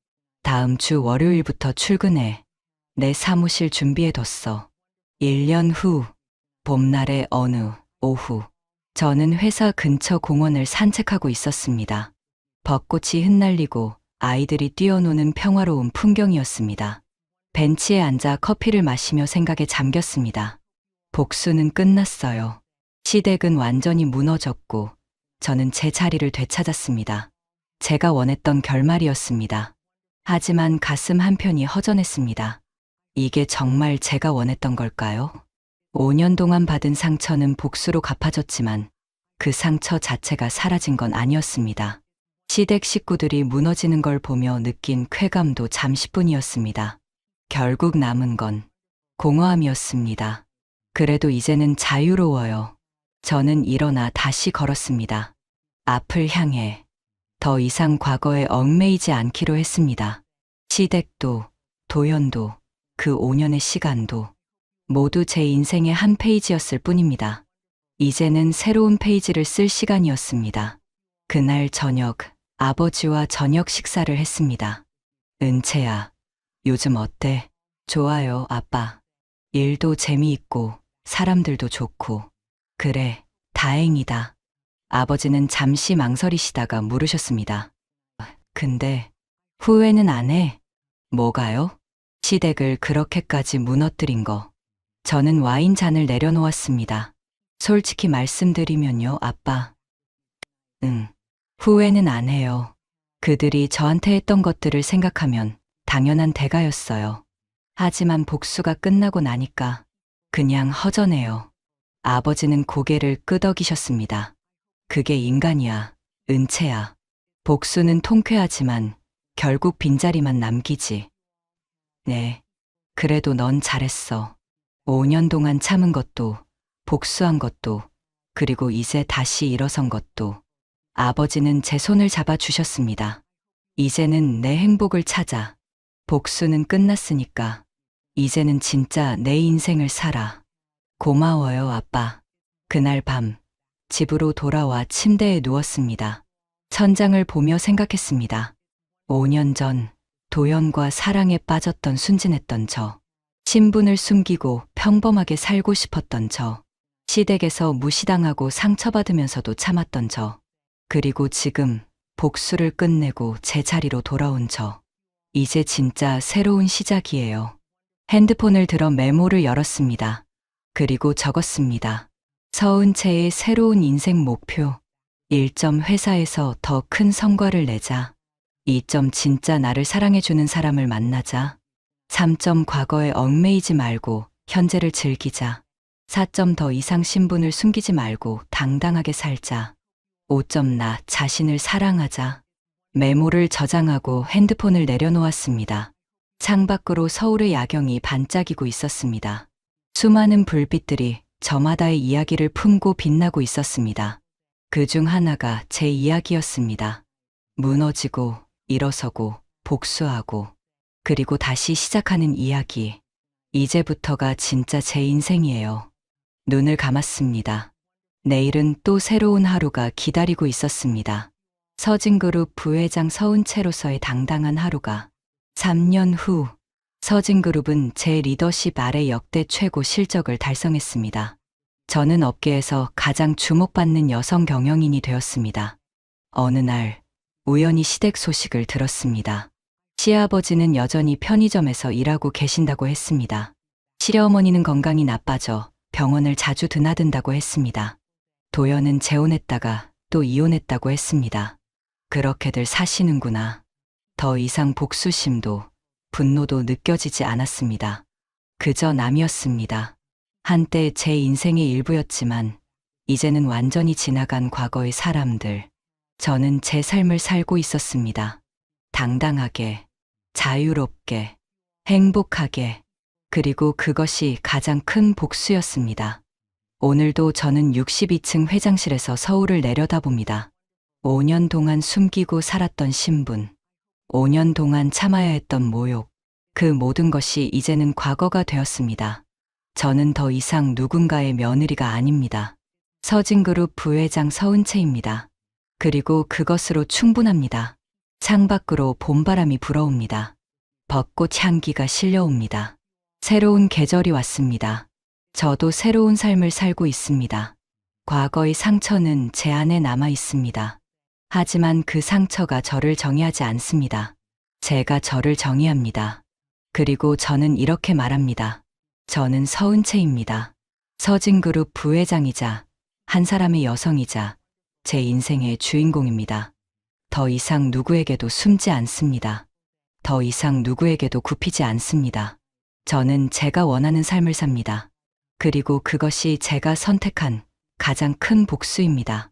Speaker 2: 다음 주 월요일부터 출근해. 내 사무실 준비해뒀어. 1년 후, 봄날의 어느 오후, 저는 회사 근처 공원을 산책하고 있었습니다. 벚꽃이 흩날리고 아이들이 뛰어노는 평화로운 풍경이었습니다. 벤치에 앉아 커피를 마시며 생각에 잠겼습니다. 복수는 끝났어요. 시댁은 완전히 무너졌고 저는 제 자리를 되찾았습니다. 제가 원했던 결말이었습니다. 하지만 가슴 한편이 허전했습니다. 이게 정말 제가 원했던 걸까요? 5년 동안 받은 상처는 복수로 갚아졌지만 그 상처 자체가 사라진 건 아니었습니다. 시댁 식구들이 무너지는 걸 보며 느낀 쾌감도 잠시뿐이었습니다. 결국 남은 건 공허함이었습니다. 그래도 이제는 자유로워요. 저는 일어나 다시 걸었습니다. 앞을 향해 더 이상 과거에 얽매이지 않기로 했습니다. 시댁도, 도연도, 그 5년의 시간도 모두 제 인생의 한 페이지였을 뿐입니다. 이제는 새로운 페이지를 쓸 시간이었습니다. 그날 저녁, 아버지와 저녁 식사를 했습니다. 은채야, 요즘 어때? 좋아요, 아빠. 일도 재미있고, 사람들도 좋고. 그래, 다행이다. 아버지는 잠시 망설이시다가 물으셨습니다. 근데, 후회는 안 해? 뭐가요? 시댁을 그렇게까지 무너뜨린 거. 저는 와인 잔을 내려놓았습니다. 솔직히 말씀드리면요, 아빠. 후회는 안 해요. 그들이 저한테 했던 것들을 생각하면 당연한 대가였어요. 하지만 복수가 끝나고 나니까 그냥 허전해요. 아버지는 고개를 끄덕이셨습니다. 그게 인간이야, 은채야. 복수는 통쾌하지만 결국 빈자리만 남기지. 네, 그래도 넌 잘했어. 5년 동안 참은 것도, 복수한 것도, 그리고 이제 다시 일어선 것도. 아버지는 제 손을 잡아주셨습니다. 이제는 내 행복을 찾아. 복수는 끝났으니까. 이제는 진짜 내 인생을 살아. 고마워요, 아빠. 그날 밤, 집으로 돌아와 침대에 누웠습니다. 천장을 보며 생각했습니다. 5년 전, 도연과 사랑에 빠졌던 순진했던 저. 신분을 숨기고 평범하게 살고 싶었던 저. 시댁에서 무시당하고 상처받으면서도 참았던 저. 그리고 지금 복수를 끝내고 제 자리로 돌아온 저. 이제 진짜 새로운 시작이에요. 핸드폰을 들어 메모를 열었습니다. 그리고 적었습니다. 서은채의 새로운 인생 목표. 1점 회사에서 더 큰 성과를 내자. 2점 진짜 나를 사랑해주는 사람을 만나자. 3점 과거에 얽매이지 말고 현재를 즐기자. 4점 더 이상 신분을 숨기지 말고 당당하게 살자. 5점 나 자신을 사랑하자. 메모를 저장하고 핸드폰을 내려놓았습니다. 창밖으로 서울의 야경이 반짝이고 있었습니다. 수많은 불빛들이 저마다의 이야기를 품고 빛나고 있었습니다. 그 중 하나가 제 이야기였습니다. 무너지고, 일어서고, 복수하고, 그리고 다시 시작하는 이야기. 이제부터가 진짜 제 인생이에요. 눈을 감았습니다. 내일은 또 새로운 하루가 기다리고 있었습니다. 서진그룹 부회장 서은채로서의 당당한 하루가. 3년 후, 서진그룹은 제 리더십 아래 역대 최고 실적을 달성했습니다. 저는 업계에서 가장 주목받는 여성 경영인이 되었습니다. 어느 날, 우연히 시댁 소식을 들었습니다. 시아버지는 여전히 편의점에서 일하고 계신다고 했습니다. 시어머니는 건강이 나빠져 병원을 자주 드나든다고 했습니다. 도연은 재혼했다가 또 이혼했다고 했습니다. 그렇게들 사시는구나. 더 이상 복수심도 분노도 느껴지지 않았습니다. 그저 남이었습니다. 한때 제 인생의 일부였지만 이제는 완전히 지나간 과거의 사람들. 저는 제 삶을 살고 있었습니다. 당당하게, 자유롭게, 행복하게, 그리고 그것이 가장 큰 복수였습니다. 오늘도 저는 62층 회장실에서 서울을 내려다봅니다. 5년 동안 숨기고 살았던 신분, 5년 동안 참아야 했던 모욕, 그 모든 것이 이제는 과거가 되었습니다. 저는 더 이상 누군가의 며느리가 아닙니다. 서진그룹 부회장 서은채입니다. 그리고 그것으로 충분합니다. 창밖으로 봄바람이 불어옵니다. 벚꽃 향기가 실려옵니다. 새로운 계절이 왔습니다. 저도 새로운 삶을 살고 있습니다. 과거의 상처는 제 안에 남아 있습니다. 하지만 그 상처가 저를 정의하지 않습니다. 제가 저를 정의합니다. 그리고 저는 이렇게 말합니다. 저는 서은채입니다. 서진그룹 부회장이자 한 사람의 여성이자 제 인생의 주인공입니다. 더 이상 누구에게도 숨지 않습니다. 더 이상 누구에게도 굽히지 않습니다. 저는 제가 원하는 삶을 삽니다. 그리고 그것이 제가 선택한 가장 큰 복수입니다.